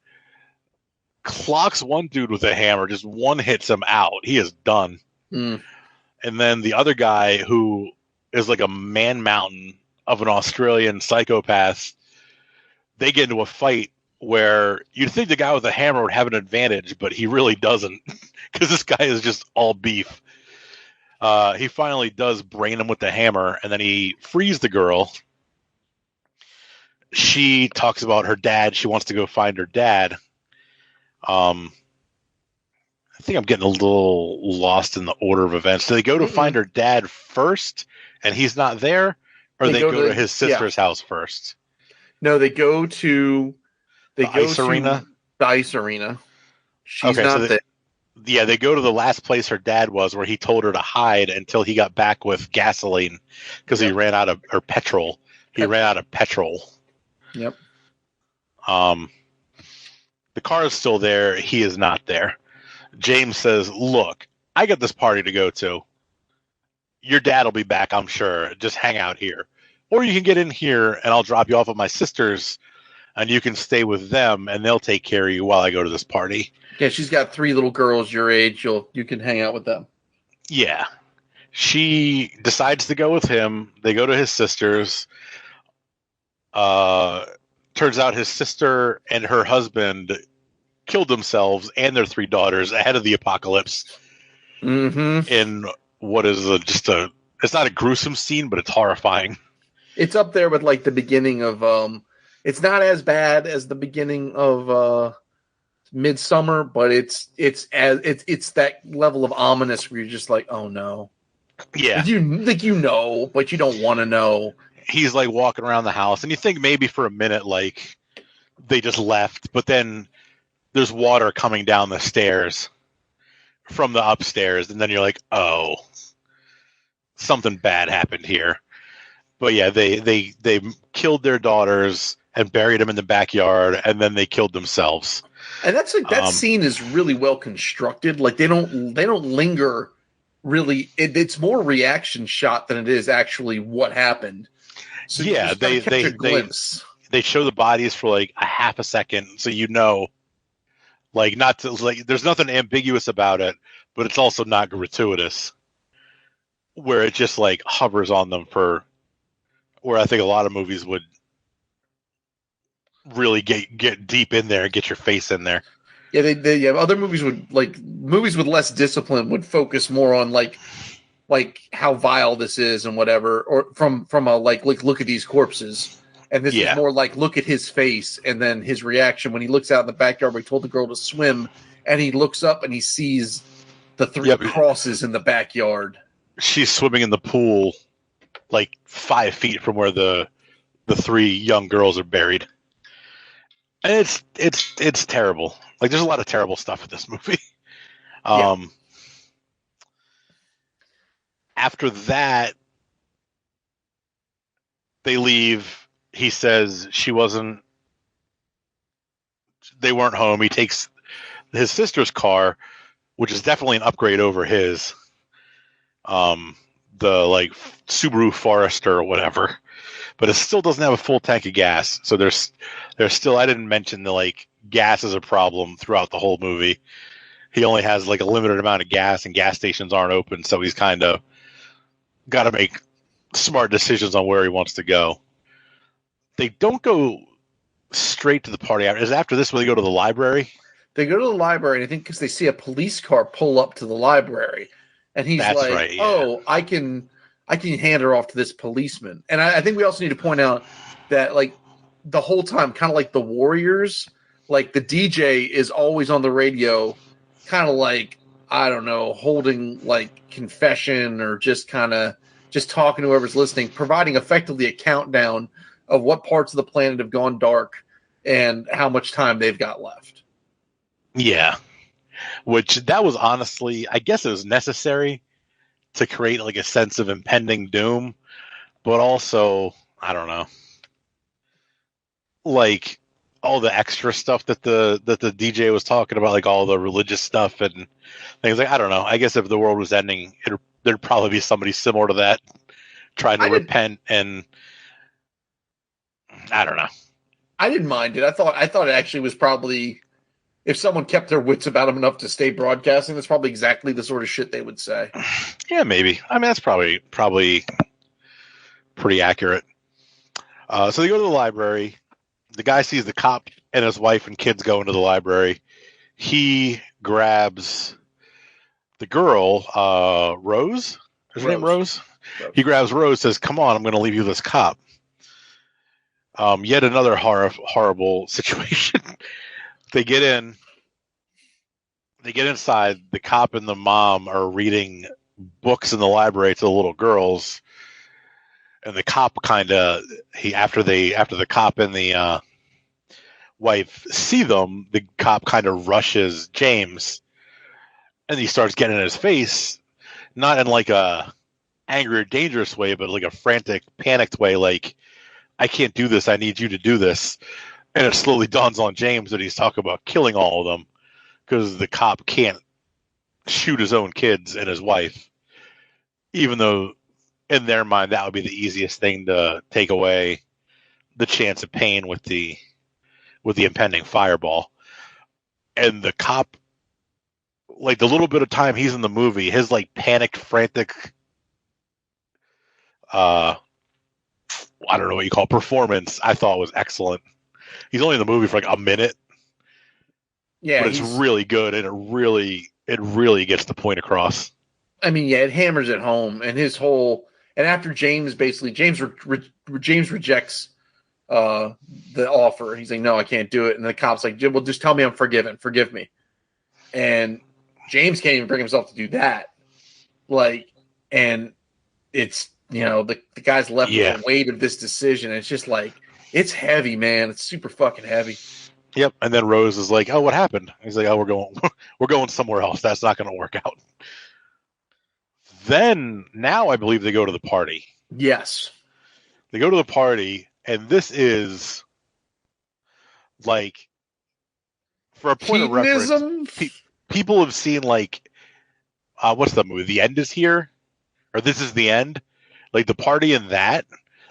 clocks one dude with a hammer, just one hits him out. He is done. Mm. And then the other guy, who is like a man mountain of an Australian psychopath, they get into a fight where you'd think the guy with the hammer would have an advantage, but he really doesn't, because this guy is just all beef. He finally does brain him with the hammer, and then he frees the girl. She talks about her dad. She wants to go find her dad. I think I'm getting a little lost in the order of events. Do they go to find her dad first, and he's not there? Or they go to his sister's house first?
No, they go to
the ice arena.
The ice arena. She's not there.
Yeah, they go to the last place her dad was, where he told her to hide until he got back with gasoline because he ran out of petrol. He ran out of petrol.
Yep.
The car is still there. He is not there. James says, "Look, I got this party to go to. Your dad will be back, I'm sure. Just hang out here. Or you can get in here and I'll drop you off at my sister's and you can stay with them and they'll take care of you while I go to this party."
Yeah, she's got 3 little girls your age. You can hang out with them.
Yeah. She decides to go with him. They go to his sister's. Turns out his sister and her husband killed themselves and their 3 daughters ahead of the apocalypse.
Mm-hmm.
In what is it's not a gruesome scene, but it's horrifying.
It's up there with like the beginning of it's not as bad as the beginning of Midsummer, but it's that level of ominous where you're just like, oh no.
Yeah.
But you don't want to know.
He's like walking around the house and you think maybe for a minute like they just left, but then there's water coming down the stairs from the upstairs, and then you're like, oh, something bad happened here. But yeah, they killed their daughters and buried them in the backyard, and then they killed themselves.
And that's like that scene is really well constructed. Like they don't linger really. It's more reaction shot than it is actually what happened. So
yeah, they show the bodies for like a half a second, so you know, like not to like. There's nothing ambiguous about it, but it's also not gratuitous. Where it just like hovers on them for, where I think a lot of movies would really get deep in there and get your face in there.
Yeah, other movies would movies with less discipline would focus more on like how vile this is and whatever, or from a like look at these corpses. And this is more like look at his face and then his reaction when he looks out in the backyard where he told the girl to swim, and he looks up and he sees the 3 crosses in the backyard.
She's swimming in the pool like 5 feet from where the 3 young girls are buried. And it's terrible. Like there's a lot of terrible stuff in this movie. After that, they leave. He says they weren't home. He takes his sister's car, which is definitely an upgrade over his, the like Subaru Forester or whatever, but it still doesn't have a full tank of gas. So there's still, I didn't mention the like gas is a problem throughout the whole movie. He only has like a limited amount of gas and gas stations aren't open. So he's kind of got to make smart decisions on where he wants to go. They don't go straight to the party. Is after this when they go to the library?
They go to the library, and I think because they see a police car pull up to the library, and he's
That's
like,
right, yeah.
"Oh, I can hand her off to this policeman." And I think we also need to point out that like the whole time, kind of like the Warriors, like the DJ is always on the radio, kind of like, I don't know, holding like confession or just kind of just talking to whoever's listening, providing effectively a countdown of what parts of the planet have gone dark and how much time they've got left.
Yeah. Which that was honestly, I guess it was necessary to create like a sense of impending doom, but also, I don't know, like all the extra stuff that the DJ was talking about, like all the religious stuff and things. Like, I don't know. I guess if the world was ending, there'd probably be somebody similar to that trying to repent, and I don't know.
I didn't mind it. I thought it actually was probably, if someone kept their wits about them enough to stay broadcasting, that's probably exactly the sort of shit they would say.
Yeah, maybe. I mean, that's probably pretty accurate. So they go to the library. The guy sees the cop and his wife and kids go into the library. He grabs the girl, Rose. Is her name Rose? He grabs Rose, says, "Come on, I'm going to leave you this cop." Yet another horrible situation. They get in. They get inside. The cop and the mom are reading books in the library to the little girls, and the cop after the cop and the wife see them, the cop kind of rushes James, and he starts getting in his face, not in like a angry or dangerous way, but like a frantic, panicked way, like, "I can't do this. I need you to do this." And it slowly dawns on James that he's talking about killing all of them because the cop can't shoot his own kids and his wife, even though in their mind that would be the easiest thing to take away the chance of pain with the impending fireball. And the cop, like the little bit of time he's in the movie, his like panicked, frantic, I don't know what you call it, performance, I thought was excellent. He's only in the movie for like a minute. Yeah, but it's really good, and it really gets the point across.
I mean, yeah, it hammers it home, and his whole, and after James rejects the offer. He's like, "No, I can't do it." And the cop's like, "Well, just tell me I'm forgiven. Forgive me." And James can't even bring himself to do that. Like, and it's, you know, the guy's left with the weight of this decision. And it's just like, it's heavy, man. It's super fucking heavy.
Yep. And then Rose is like, "Oh, what happened?" He's like, "Oh, we're going somewhere else. That's not going to work out." Then now I believe they go to the party.
Yes.
They go to the party, and this is like, for a point of reference, people have seen like, what's the movie? The End Is Here? Or This Is the End? Like the party in that,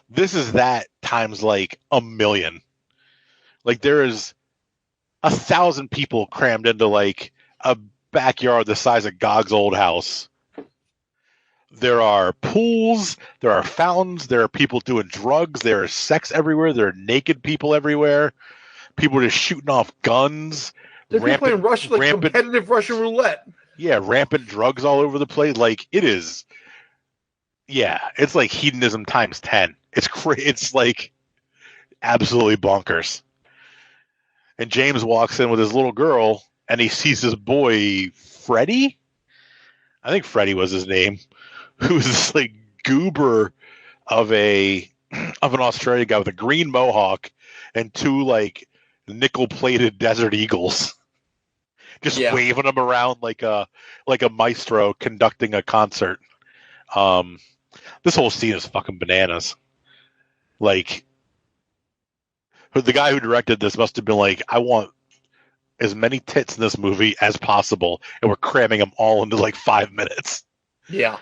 this is that times like 1,000,000. Like there is 1,000 people crammed into like a backyard the size of Gog's old house. There are pools, there are fountains, there are people doing drugs, there is sex everywhere, there are naked people everywhere. People are just shooting off guns.
They're playing competitive Russian roulette.
Yeah, rampant drugs all over the place. Like, it is, yeah, it's like hedonism times 10. It's like absolutely bonkers. And James walks in with his little girl, and he sees his boy, Freddie? I think Freddie was his name. Who's this like goober of an Australian guy with a green mohawk and two like nickel-plated Desert Eagles, just waving them around like a maestro conducting a concert. This whole scene is fucking bananas. Like, the guy who directed this must have been like, "I want as many tits in this movie as possible," and we're cramming them all into like 5 minutes.
Yeah.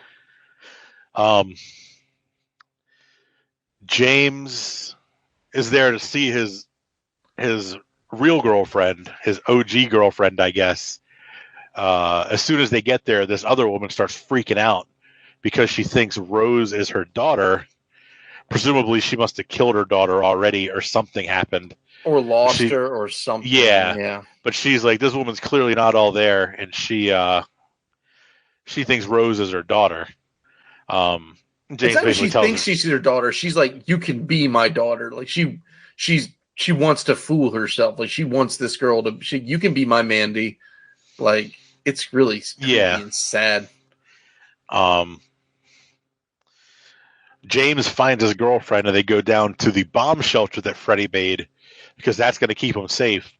James is there to see his real girlfriend, his OG girlfriend, I guess. As soon as they get there, this other woman starts freaking out because she thinks Rose is her daughter. Presumably, she must have killed her daughter already, or something happened
Or lost her or something. Yeah.
But she's like, this woman's clearly not all there, and she thinks Rose is her daughter. James
It's not that
basically
she
tells
thinks
her,
she's her daughter. She's like, you can be my daughter. Like she wants to fool herself. Like she wants this girl to. You can be my Mandy. Like it's really creepy and sad.
James finds his girlfriend, and they go down to the bomb shelter that Freddy made because that's going to keep him safe.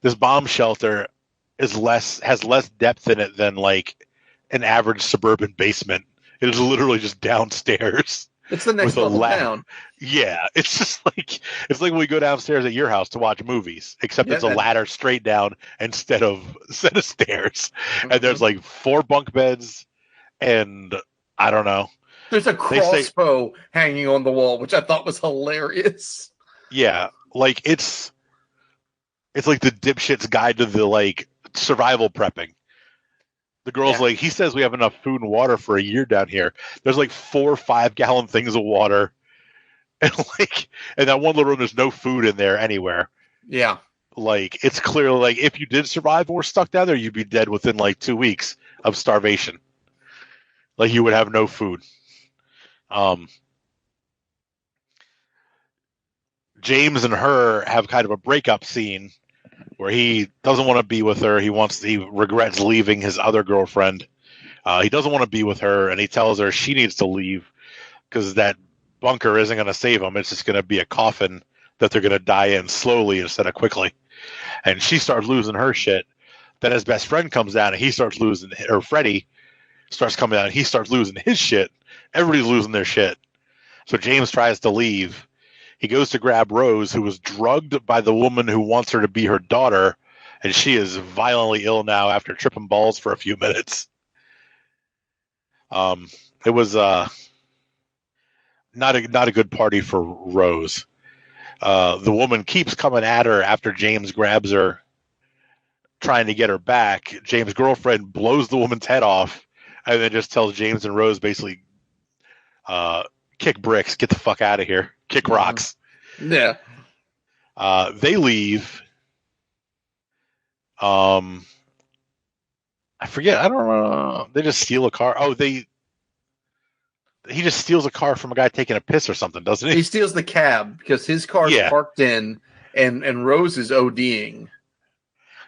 This bomb shelter has less depth in it than like an average suburban basement. It is literally just downstairs.
It's the next level down.
Yeah, it's just like when we go downstairs at your house to watch movies, except it's a ladder straight down instead of set of stairs. Mm-hmm. And there's like 4 bunk beds, and I don't know.
There's a crossbow hanging on the wall, which I thought was hilarious.
Yeah, like it's like the dipshit's guide to the like survival prepping. The girl's like, he says we have enough food and water for a year down here. There's like 4 5-gallon things of water, and that one little room, there's no food in there anywhere.
Yeah,
like it's clearly like if you did survive and were stuck down there, you'd be dead within like 2 weeks of starvation. Like you would have no food. James and her have kind of a breakup scene where he doesn't want to be with her. He regrets leaving his other girlfriend. He doesn't want to be with her, and he tells her she needs to leave because that bunker isn't going to save him. It's just going to be a coffin that they're going to die in slowly instead of quickly. And she starts losing her shit. Then his best friend comes down, and he starts losing, or Freddy starts coming down, and he starts losing his shit. Everybody's losing their shit. So James tries to leave. He goes to grab Rose, who was drugged by the woman who wants her to be her daughter, and she is violently ill now after tripping balls for a few minutes. It was not a good party for Rose. The woman keeps coming at her after James grabs her, trying to get her back. James' girlfriend blows the woman's head off, and then just tells James and Rose basically, kick bricks, get the fuck out of here, kick rocks.
Yeah.
They leave. I forget. I don't know. They just steal a car. Oh, he just steals a car from a guy taking a piss or something, doesn't he?
He steals the cab because his car's parked in, and Rose is ODing.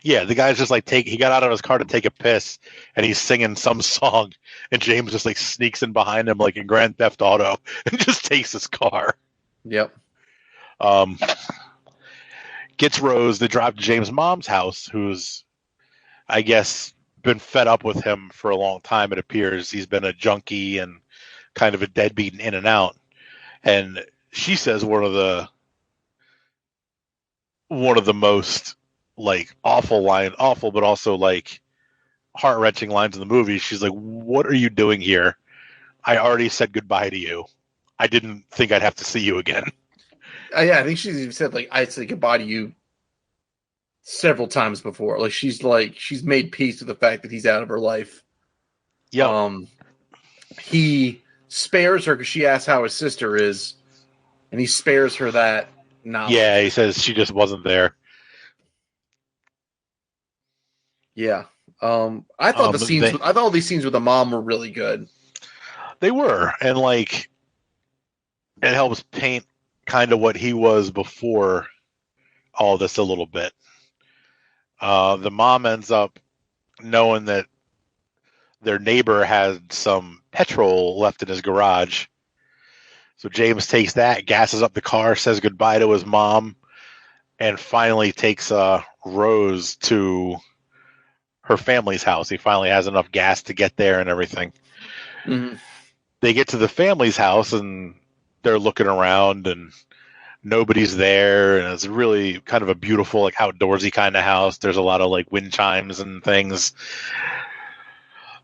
Yeah, the guy's just like he got out of his car to take a piss, and he's singing some song, and James just like sneaks in behind him like in Grand Theft Auto and just takes his car.
Yep.
Gets Rose. They drive to James' mom's house, who's, I guess, been fed up with him for a long time. It appears he's been a junkie and kind of a deadbeat in and out. And she says one of the most like awful, but also like heart-wrenching lines in the movie. She's like, "What are you doing here? I already said goodbye to you. I didn't think I'd have to see you again."
Yeah, I think she's said like I said goodbye to you several times before. Like she's made peace with the fact that he's out of her life.
Yeah.
He spares her because she asks how his sister is, and he spares her that knowledge.
Yeah, he says she just wasn't there.
Yeah. I thought these scenes with the mom were really good.
They were, and like it helps paint kind of what he was before all this a little bit. The mom ends up knowing that their neighbor had some petrol left in his garage. So James takes that, gasses up the car, says goodbye to his mom, and finally takes Rose to her family's house. He finally has enough gas to get there and everything.
Mm-hmm.
They get to the family's house, and they're looking around, and nobody's there, and it's really kind of a beautiful, like, outdoorsy kind of house. There's a lot of like wind chimes and things.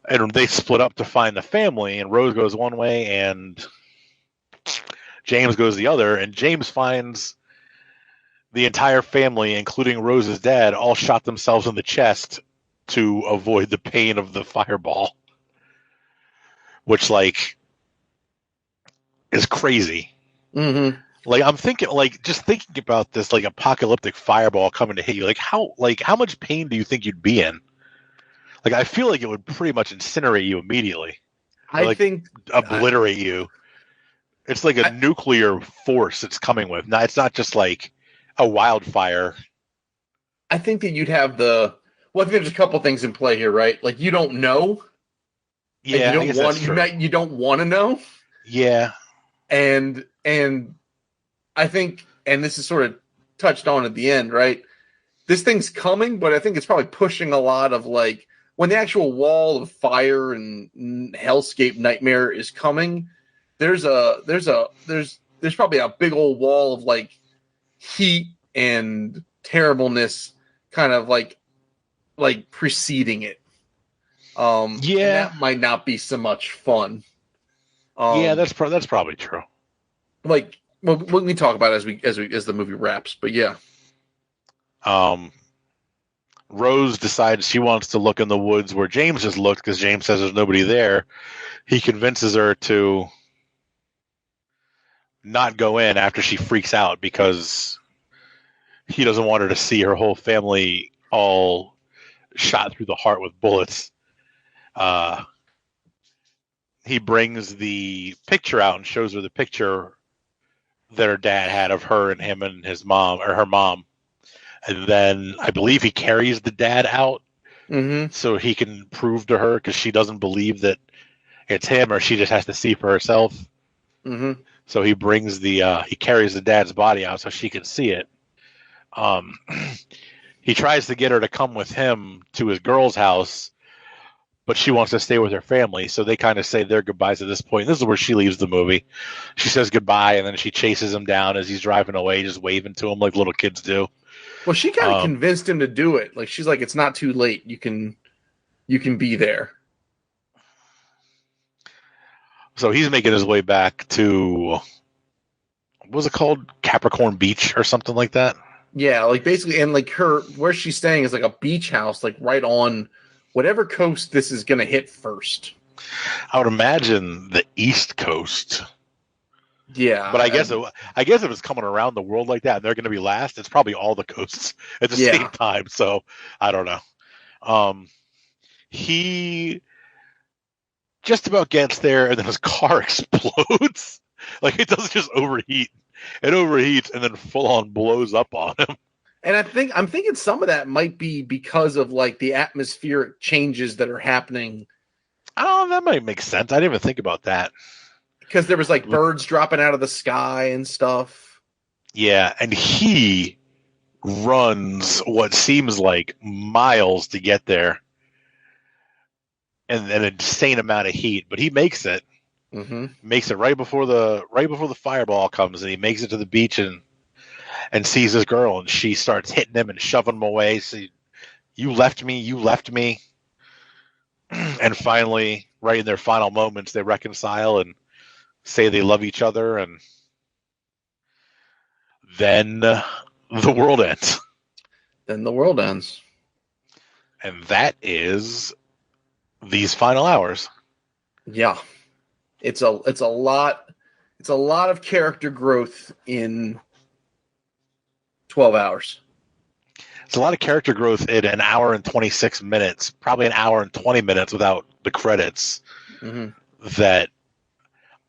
And they split up to find the family, and Rose goes one way, and James goes the other, and James finds the entire family, including Rose's dad, all shot themselves in the chest to avoid the pain of the fireball, which, like, is crazy.
Mm-hmm.
Like I'm thinking, like just thinking about this, like apocalyptic fireball coming to hit you. How much pain do you think you'd be in? Like I feel like it would pretty much incinerate you immediately, or
I
like
think
obliterate you. It's like a nuclear force it's coming with. Now it's not just like a wildfire.
I think that you'd have the. Well, I think there's a couple things in play here, right? Like you don't know.
Yeah,
and
I guess that's true.
you don't want to know.
Yeah,
and I think, and this is sort of touched on at the end, right? This thing's coming, but I think it's probably pushing a lot of like when the actual wall of fire and hellscape nightmare is coming. There's probably a big old wall of like heat and terribleness, kind of like preceding it.
Yeah.
that might not be so much fun.
Yeah, that's probably true.
Like, well, we can talk about it as the movie wraps, but yeah.
Rose decides she wants to look in the woods where James just looked because James says there's nobody there. He convinces her to not go in after she freaks out because he doesn't want her to see her whole family all shot through the heart with bullets. He brings the picture out and shows her the picture that her dad had of her and him and his mom, or her mom. And then I believe he carries the dad out so he can prove to her, because she doesn't believe that it's him, or she just has to see for herself.
Mm-hmm.
So he brings he carries the dad's body out so she can see it. He tries to get her to come with him to his girl's house, but she wants to stay with her family. So they kind of say their goodbyes at this point. This is where she leaves the movie. She says goodbye, and then she chases him down as he's driving away, just waving to him like little kids do.
Well, she kind of convinced him to do it. Like, she's like, it's not too late. You can be there.
So he's making his way back to, what was it called? Capricorn Beach or something like that?
Yeah, like basically, and like where she's staying is like a beach house, like right on whatever coast this is going to hit first.
I would imagine the East Coast.
Yeah,
but I guess if it's coming around the world like that, and they're going to be last, it's probably all the coasts at the same time. So I don't know. He just about gets there, and then his car explodes. Like, it doesn't just overheat; it overheats and then full on blows up on him.
And I'm thinking some of that might be because of like the atmospheric changes that are happening.
Oh, that might make sense. I didn't even think about that.
Because there was like birds dropping out of the sky and stuff.
Yeah, and he runs what seems like miles to get there, and an insane amount of heat. But he makes it.
Mm-hmm.
Makes it right before the fireball comes, and he makes it to the beach and sees his girl, and she starts hitting him and shoving him away. So, you left me. And finally, right in their final moments, they reconcile and say they love each other, and then the world ends.
Then the world ends.
And that is these final hours.
Yeah. It's a lot of character growth in 12 hours.
It's a lot of character growth in an hour and 26 minutes, probably an hour and 20 minutes without the credits.
Mm-hmm.
That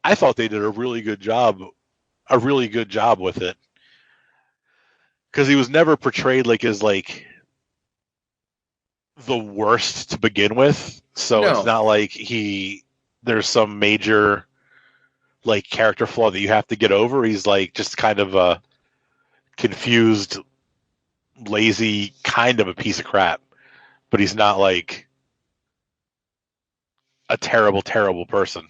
I thought they did a really good job with it. Because he was never portrayed like as like the worst to begin with. So It's not like there's some major like character flaw that you have to get over. He's like just kind of a confused, lazy kind of a piece of crap. But he's not like a terrible, terrible person.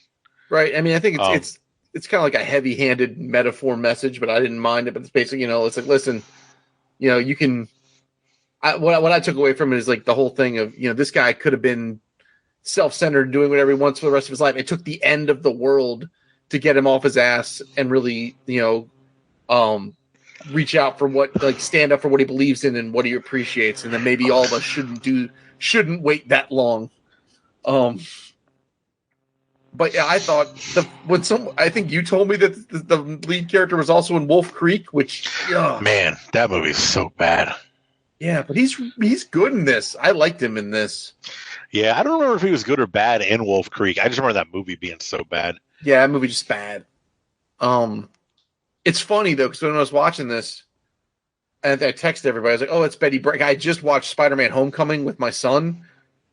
Right.
I mean, I think it's kind of like a heavy-handed metaphor message, but I didn't mind it. But it's basically, it's like, listen, you can. What I took away from it is like the whole thing of, this guy could have been self-centered, doing whatever he wants for the rest of his life. It took the end of the world to get him off his ass and really, reach out for stand up for what he believes in and what he appreciates, and then maybe all of us shouldn't wait that long. But yeah, I thought I think you told me that the lead character was also in Wolf Creek, which
Man, that movie's so bad.
yeah, but he's good in this. I liked him in this.
Yeah, I don't remember if he was good or bad in Wolf Creek. I just remember that movie being so bad.
Yeah, that movie just bad. It's funny though because when I was watching this, and I texted everybody, I was like, "Oh, it's Betty Brant." I just watched Spider-Man: Homecoming with my son,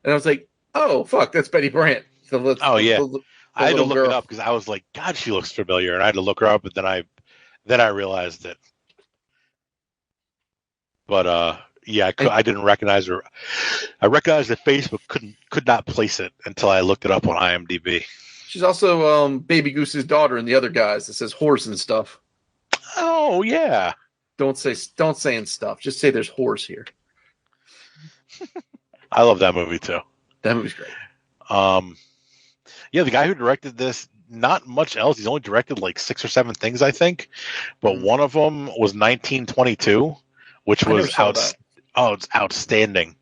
and I was like, "Oh, fuck, that's Betty Brant."
I had to look
girl.
it up because I was like, "God, she looks familiar," and I had to look her up, and then I realized it. But yeah, I didn't recognize her. I recognized the face, but could not place it until I looked it up on IMDb.
She's also Baby Goose's daughter and the other guys. That says horse and stuff.
Oh yeah.
Don't say and stuff. Just say there's horse here.
I love that movie too.
That movie's great.
Yeah, the guy who directed this, not much else. He's only directed like 6 or 7 things, I think. But one of them was 1922, which was it's outstanding.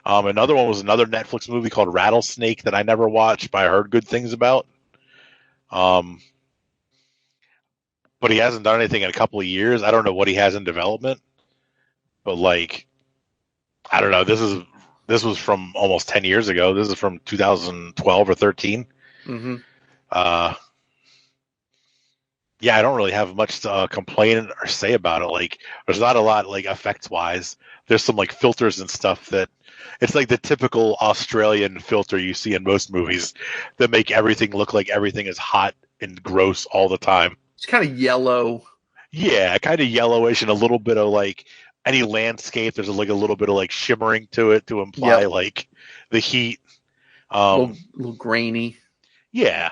Another one was another Netflix movie called Rattlesnake that I never watched, but I heard good things about. But he hasn't done anything in a couple of years. I don't know what he has in development, but like, I don't know. This was from almost 10 years ago. This is from 2012 or 13.
Mm-hmm.
Yeah, I don't really have much to complain or say about it. Like, there's not a lot, like, effects-wise. There's some, like, filters and stuff that... It's like the typical Australian filter you see in most movies that make everything look like everything is hot and gross all the time.
It's kind of yellow.
Yeah, kind of yellowish and a little bit of, like, any landscape, there's, like, a little bit of, like, shimmering to it to imply, like, the heat.
A little grainy.
Yeah.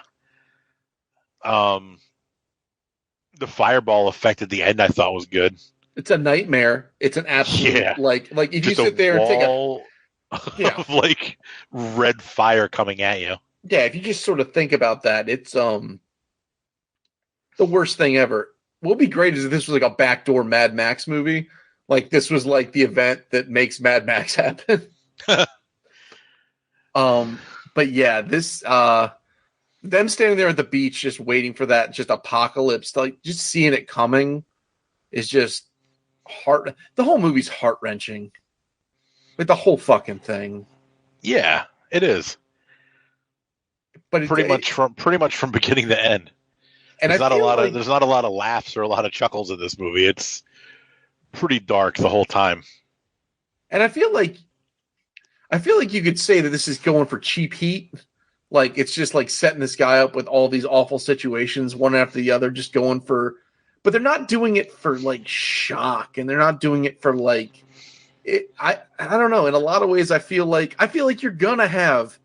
The fireball effect at the end I thought was good.
It's a nightmare. It's an absolute like if
just
you sit there and take
of like red fire coming at you.
Yeah, if you just sort of think about that, it's the worst thing ever. What would be great is if this was like a backdoor Mad Max movie. Like this was like the event that makes Mad Max happen. But yeah, this them standing there at the beach just waiting for that just apocalypse, like just seeing it coming is just the whole movie's heart-wrenching. Like the whole fucking thing.
Yeah, it is. But pretty much from beginning to end. And there's not a lot of laughs or a lot of chuckles in this movie. It's pretty dark the whole time.
And I feel like you could say that this is going for cheap heat. Like, it's just like setting this guy up with all these awful situations, one after the other, just going for... But they're not doing it for, like, shock, and they're not doing it for, like... I don't know. In a lot of ways, I feel like you're going to have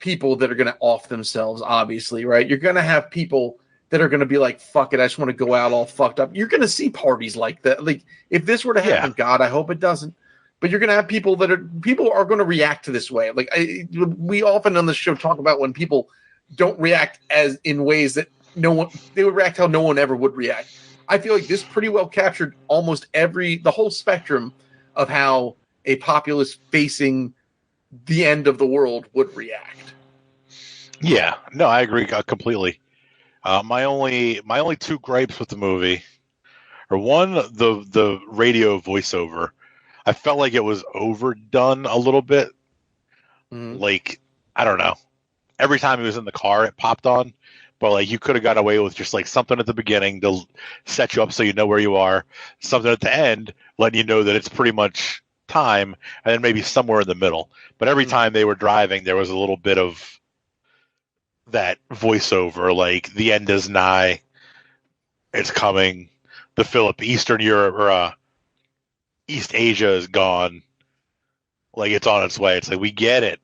people that are going to off themselves, obviously, right? You're going to have people that are going to be like, fuck it, I just want to go out all fucked up. You're going to see parties like that. Like, if this were to happen, God, I hope it doesn't. But you're going to have people are going to react to this way. Like we often on the show talk about when people don't react as in ways that they would react how no one ever would react. I feel like this pretty well captured almost the whole spectrum of how a populace facing the end of the world would react.
Yeah, no, I agree completely. My only 2 gripes with the movie are one, the radio voiceover. I felt like it was overdone a little bit. Mm-hmm. Like, I don't know. Every time he was in the car, it popped on. But, like, you could have got away with just, like, something at the beginning to set you up so you know where you are. Something at the end letting you know that it's pretty much time. And then maybe somewhere in the middle. But every time they were driving, there was a little bit of that voiceover. Like, the end is nigh. It's coming. Eastern Europe, or, East Asia is gone. Like, it's on its way. It's like, we get it.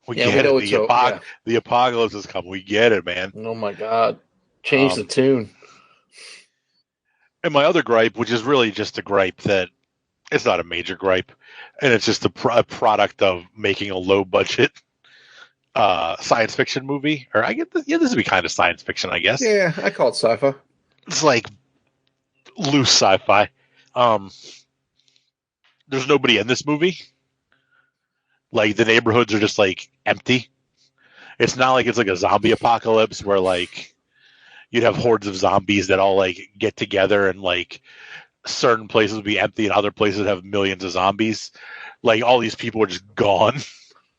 We get it. The apocalypse has come. We get it, man.
Oh, my God. Change the tune.
And my other gripe, which is really just a gripe that it's not a major gripe, and it's just a product of making a low-budget science fiction movie. Or I get this. Yeah, this would be kind of science fiction, I guess.
Yeah, I call it sci-fi.
It's like loose sci-fi. There's nobody in this movie. Like, the neighborhoods are just like empty, It's not like it's like a zombie apocalypse where like you'd have hordes of zombies that all like get together and like certain places would be empty and other places would have millions of zombies. Like all these people are just gone.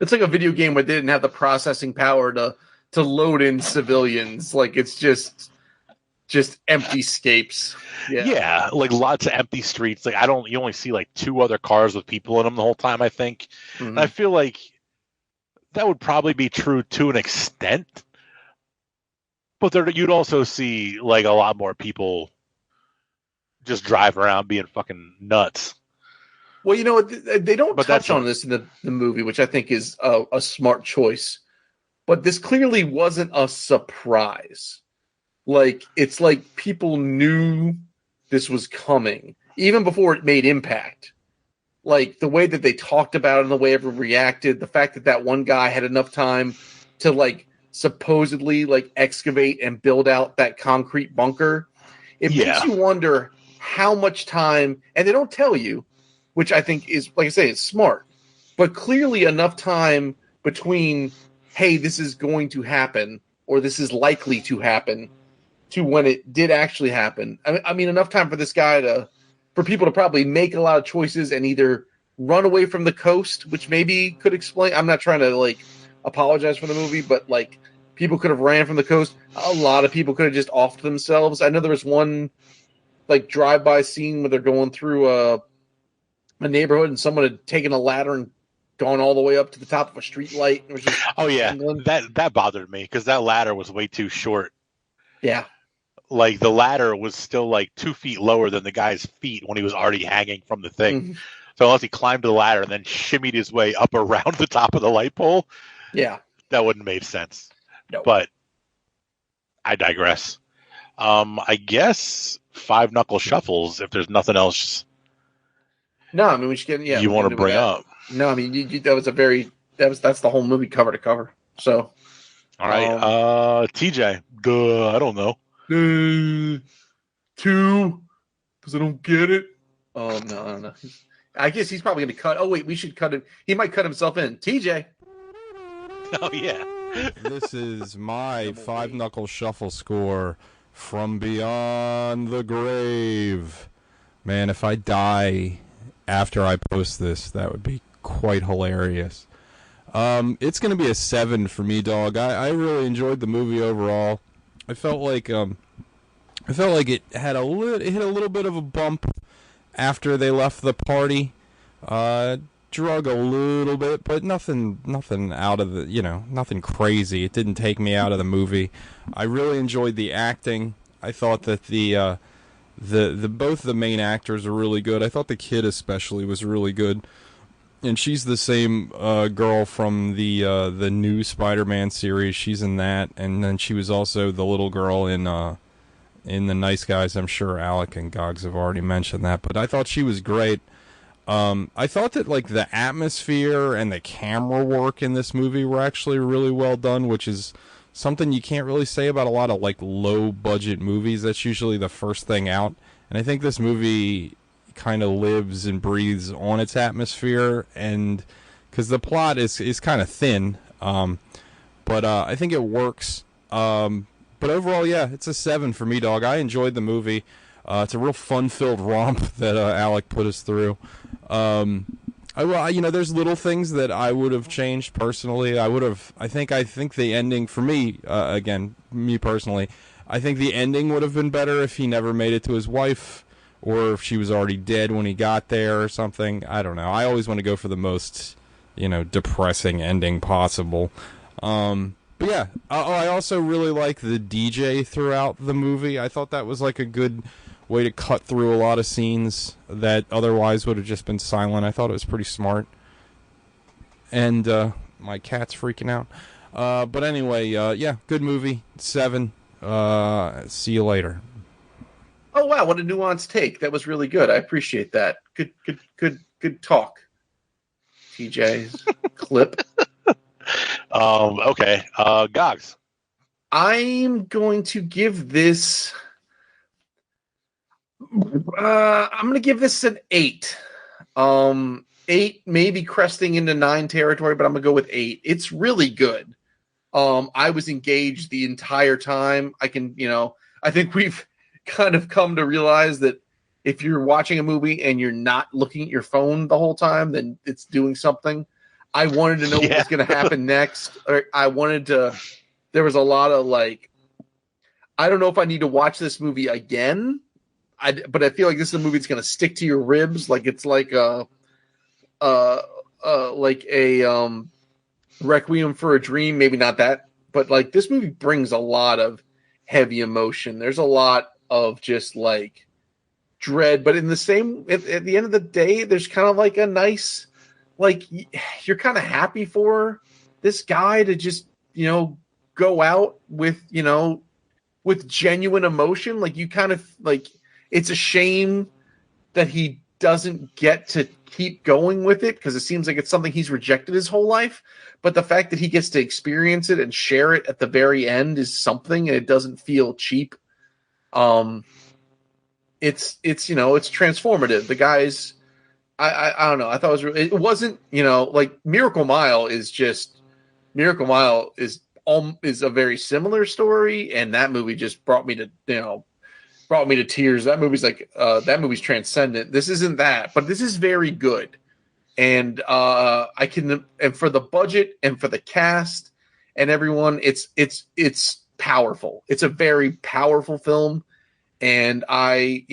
It's like a video game where they didn't have the processing power to load in civilians. Like it's just empty scapes.
Yeah, like lots of empty streets. Like you only see like 2 other cars with people in them the whole time, I think.
Mm-hmm.
And I feel like that would probably be true to an extent. But you'd also see like a lot more people just drive around being fucking nuts.
Well, you know what? They don't touch on this in the movie, which I think is a smart choice. But this clearly wasn't a surprise. Like, it's like people knew this was coming, even before it made impact. Like, the way that they talked about it and the way everyone reacted, the fact that that one guy had enough time to, like, supposedly, like, excavate and build out that concrete bunker. It makes you wonder how much time, and they don't tell you, which I think is, like I say, it's smart, but clearly enough time between, hey, this is going to happen, or this is likely to happen, to when it did actually happen. I mean, enough time for this guy for people to probably make a lot of choices and either run away from the coast, which maybe could explain. I'm not trying to like apologize for the movie, but like people could have ran from the coast. A lot of people could have just offed themselves. I know there was one like drive-by scene where they're going through a neighborhood and someone had taken a ladder and gone all the way up to the top of a street light. And was just
that bothered me because that ladder was way too short.
Yeah.
Like the ladder was still like 2 feet lower than the guy's feet when he was already hanging from the thing. Mm-hmm. So unless he climbed the ladder and then shimmied his way up around the top of the light pole, that wouldn't have made sense.
No.
But I digress. I guess 5 knuckle shuffles. If there's nothing else,
no, I mean we should get
you want to bring up.
No, I mean that's the whole movie cover to cover. So,
all right, TJ. I don't know.
2, because I don't get it. Oh no. I guess he's probably going to cut. Oh wait, we should cut him. He might cut himself in. TJ.
Oh yeah.
This is my 5 knuckle shuffle score from beyond the grave. Man, if I die after I post this, that would be quite hilarious. It's going to be a 7 for me, dog. I really enjoyed the movie overall. I felt like it had it hit a little bit of a bump after they left the party. Drug a little bit, but nothing out of the, nothing crazy. It didn't take me out of the movie. I really enjoyed the acting. I thought that the both the main actors are really good. I thought the kid especially was really good. And she's the same girl from the new Spider-Man series. She's in that, and then she was also the little girl in the Nice Guys. I'm sure Alec and Gogs have already mentioned that, but I thought she was great. I thought that like the atmosphere and the camera work in this movie were actually really well done, which is something you can't really say about a lot of like low budget movies. That's usually the first thing out, and I think this movie kind of lives and breathes on its atmosphere, and because the plot is kind of thin, but I think it works. But overall, yeah, it's a 7 for me, dog. I enjoyed the movie. It's a real fun-filled romp that Alec put us through. There's little things that I would have changed personally. I think the ending for me, again, me personally, I think the ending would have been better if he never made it to his wife, or if she was already dead when he got there or something. I don't know. I always want to go for the most, depressing ending possible. But yeah, I also really like the DJ throughout the movie. I thought that was like a good way to cut through a lot of scenes that otherwise would have just been silent. I thought it was pretty smart. And my cat's freaking out. But anyway, yeah, good movie. 7. See you later.
Oh wow, what a nuanced take. That was really good. I appreciate that. Good talk. TJ's clip.
Okay. Gogs.
I'm going to give this. I'm going to give this an 8. 8, maybe cresting into 9 territory, but I'm going to go with 8. It's really good. I was engaged the entire time. I think we've kind of come to realize that if you're watching a movie and you're not looking at your phone the whole time, then it's doing something. I wanted to know what was going to happen next. Or there was a lot of I don't know if I need to watch this movie again. But I feel like this is a movie that's going to stick to your ribs. Like it's like a Requiem for a Dream. Maybe not that, but like this movie brings a lot of heavy emotion. There's a lot of just like dread, but in the same at the end of the day, there's kind of like a nice, like you're kind of happy for this guy to just go out with with genuine emotion. Like you kind of like it's a shame that he doesn't get to keep going with it because it seems like it's something he's rejected his whole life. But the fact that he gets to experience it and share it at the very end is something, and it doesn't feel cheap. It's transformative. The guys, I don't know. I thought it wasn't like Miracle Mile is a very similar story, and that movie just brought me to tears. That movie's transcendent. This isn't that, but this is very good. And and for the budget and for the cast and everyone, it's powerful. It's a very powerful film, and I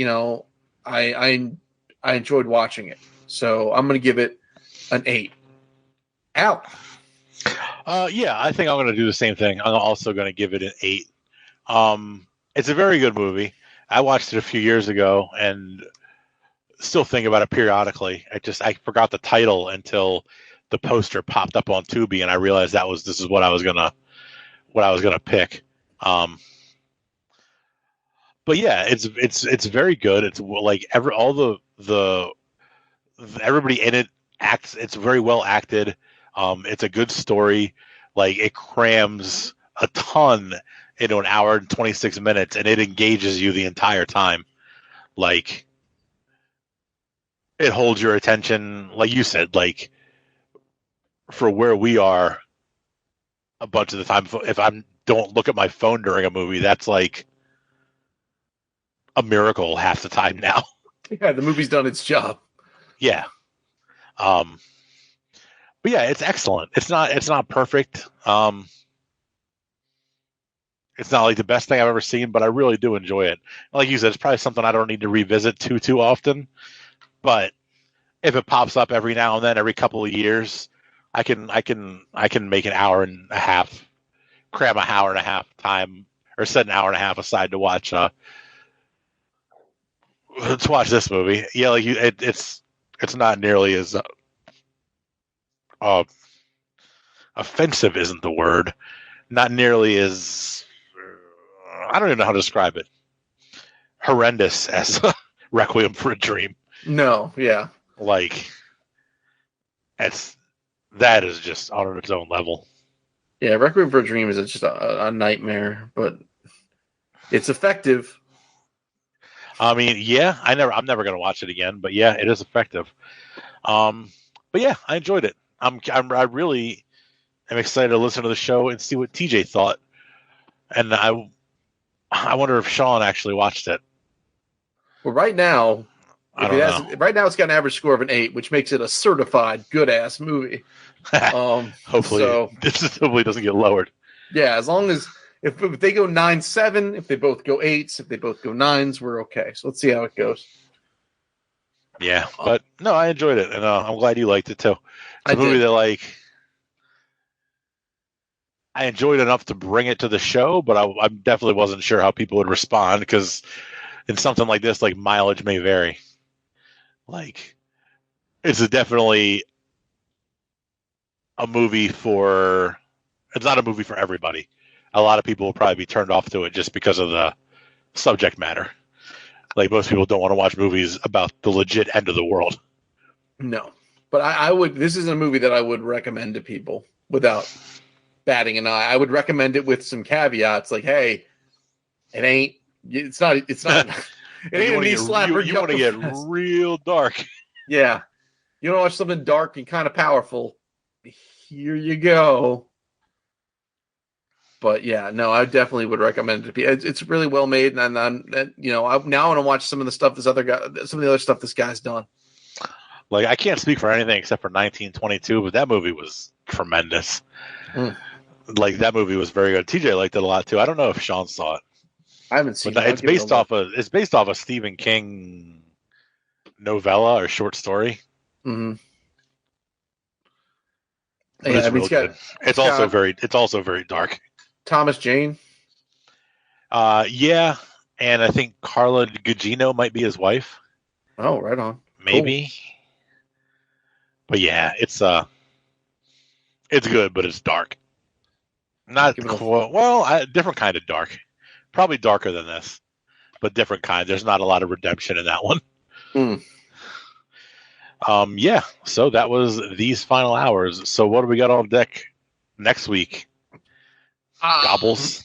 enjoyed watching it. So I'm going to give it an 8. Al.
Yeah, I think I'm going to do the same thing. I'm also going to give it an 8. It's a very good movie. I watched it a few years ago and still think about it periodically. I forgot the title until the poster popped up on Tubi, and I realized this is what I was gonna pick. But yeah, it's very good. It's like everybody in it acts. It's very well acted. It's a good story. Like it crams a ton into an hour and 26 minutes, and it engages you the entire time. Like it holds your attention, like you said, like for where we are a bunch of the time. If I don't look at my phone during a movie, that's like a miracle half the time now.
Yeah, the movie's done its job.
Yeah. But yeah, it's excellent. It's not perfect. It's not like the best thing I've ever seen, but I really do enjoy it. Like you said, it's probably something I don't need to revisit too often. But if it pops up every now and then, every couple of years, I can make an hour and a half, cram an hour and a half time, or set an hour and a half aside to watch this movie. Yeah, like it's not nearly as offensive isn't the word. Not nearly as I don't even know how to describe it. Horrendous as Requiem for a Dream.
No, yeah.
Like that is just on its own level.
Yeah, Requiem for a Dream is just a nightmare, but it's effective.
I mean, yeah, I'm never going to watch it again, but yeah, it is effective. But yeah, I enjoyed it. I really am excited to listen to the show and see what TJ thought. And I wonder if Sean actually watched it.
Well, right now,
right
now it's got an average score of an 8, which makes it a certified good ass movie.
Hopefully, hopefully it doesn't get lowered.
Yeah, as long as if they go 9-7, if they both go 8s, if they both go 9s, we're okay. So let's see how it goes.
Yeah, but no, I enjoyed it, and I'm glad you liked it too. It's a movie that I enjoyed enough to bring it to the show, but I definitely wasn't sure how people would respond because in something like this, like mileage may vary. Like, it's definitely a movie for. It's not a movie for everybody. A lot of people will probably be turned off to it just because of the subject matter. Like most people don't want to watch movies about the legit end of the world. No,
but I would. This is a movie that I would recommend to people without batting an eye. I would recommend it with some caveats, like, "Hey, it ain't. It's not. It ain't a knee slapper.
You want to get real dark.
Yeah, you want to watch something dark and kind of powerful. Here you go." But yeah, no, I definitely would recommend it to be. It's really well made, and now I want to watch some of the stuff some of the other stuff this guy's done.
Like, I can't speak for anything except for 1922, but that movie was tremendous. Like, that movie was very good. TJ liked it a lot too. I don't know if Sean saw it.
I haven't seen
But
it.
it's based off a Stephen King novella or short story.
Mm-hmm.
But it's real good. It's also very dark.
Thomas Jane.
Yeah, and I think Carla Gugino might be his wife.
Oh, right on.
Maybe. Cool. But yeah, it's good, but it's dark. Not different kind of dark. Probably darker than this, but different kind. There's not a lot of redemption in that one. Yeah. So that was These Final Hours. So what do we got on deck next week? Gobbles.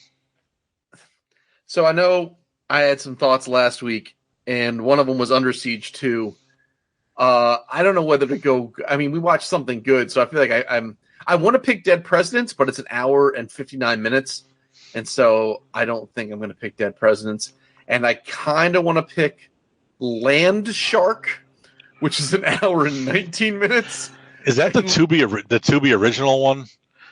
So I know I had some thoughts last week, and one of them was Under Siege 2. I don't know whether to go. I mean, we watched something good, so I feel like I want to pick Dead Presidents, but it's an hour and 59 minutes, and so I don't think I'm going to pick Dead Presidents. And I kind of want to pick Land Shark, which is an hour and 19 minutes.
Is that the Tubi original one?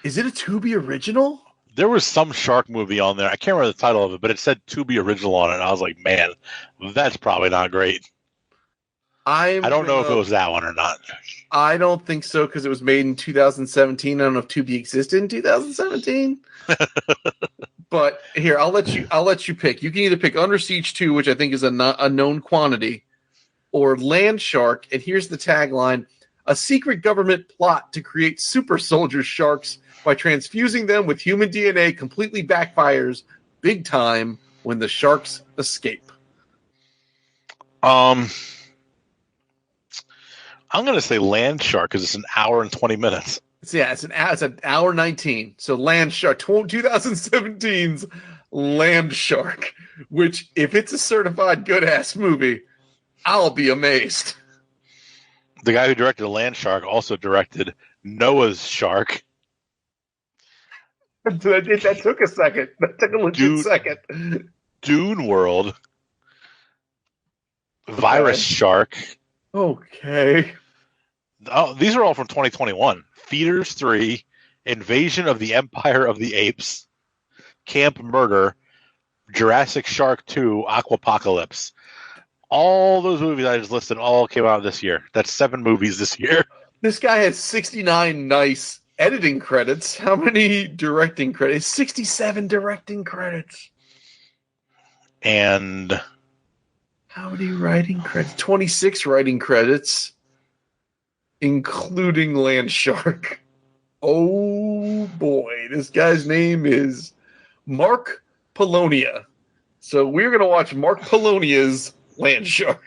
Is it a Tubi original?
There was some shark movie on there. I can't remember the title of it, but it said Tubi original on it. And I was like, man, that's probably not great. I don't know if it was that one or not.
I don't think so, because it was made in 2017. I don't know if Tubi existed in 2017. But here, I'll let you pick. You can either pick Under Siege 2, which I think is a known quantity, or Land Shark. And here's the tagline: a secret government plot to create super soldier sharks by transfusing them with human DNA completely backfires big time when the sharks escape.
I'm going to say Land Shark because it's an hour and 20 minutes.
Yeah, it's an hour 19. So Land Shark, 2017's Land Shark, which if it's a certified good-ass movie, I'll be amazed.
The guy who directed Land Shark also directed Noah's Shark.
That took a second. That took a legit second.
Dune World. Virus Shark.
Okay.
Oh, these are all from 2021. Feeders 3, Invasion of the Empire of the Apes, Camp Murder, Jurassic Shark 2, Aquapocalypse. All those movies I just listed all came out this year. That's 7 movies this year.
This guy has 69 nice editing credits. How many directing credits? 67 directing credits.
And
how many writing credits? 26 writing credits, including Land Shark. Oh boy, this guy's name is Mark Polonia. So we're going to watch Mark Polonia's Land Shark.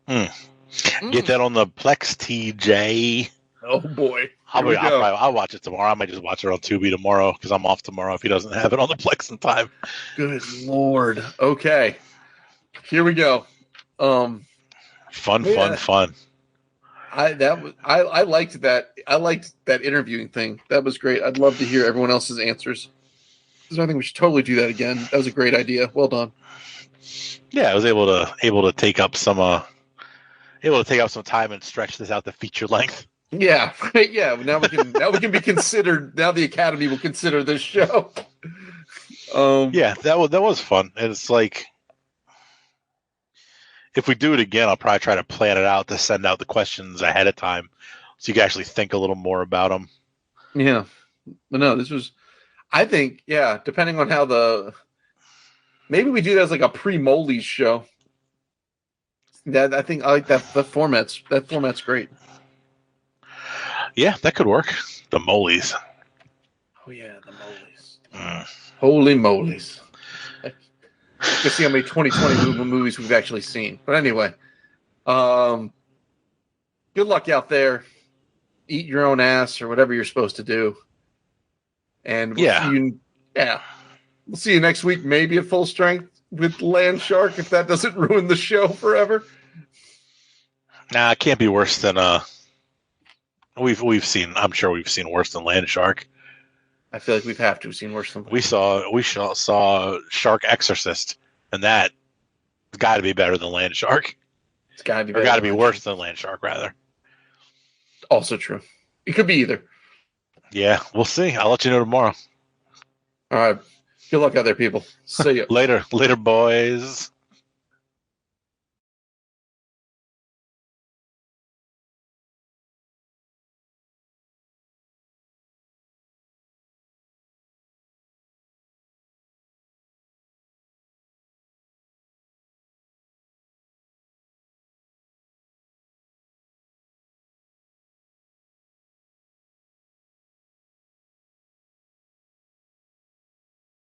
Get that on the Plex, TJ.
Oh boy.
I'll watch it tomorrow. I might just watch it on Tubi tomorrow because I'm off tomorrow if he doesn't have it on the Plex in time.
Good Lord. Okay. Here we go.
Fun.
I liked that. I liked that interviewing thing. That was great. I'd love to hear everyone else's answers. I think we should totally do that again. That was a great idea. Well done.
Yeah, I was able to take up some time and stretch this out to feature length.
Yeah, yeah. Now we can be considered. Now the Academy will consider this show.
Yeah, that was fun. And it's like, if we do it again, I'll probably try to plan it out to send out the questions ahead of time, so you can actually think a little more about them.
Yeah, but no, this was. I think, yeah. Depending on how maybe we do that as like a pre-Moley's show. That I think I like that. That format's great.
Yeah, that could work. The Moleys.
Oh yeah, the Moleys. Holy moleys! Let's see how many 2020 movies we've actually seen. But anyway, good luck out there. Eat your own ass or whatever you're supposed to do. And we'll see you next week, maybe at full strength with Land Shark, if that doesn't ruin the show forever.
Nah, it can't be worse than we've seen. I'm sure we've seen worse than Land Shark.
I feel like we've have to have seen worse than
We saw Shark Exorcist, and that got to be better than Land Shark.
It's got to be
Or
better
got to
than
be
Land
worse
Shark.
than Land Shark, rather.
Also true. It could be either.
Yeah, we'll see. I'll let you know tomorrow.
All right. Good luck out there, people. See ya.
Later, boys.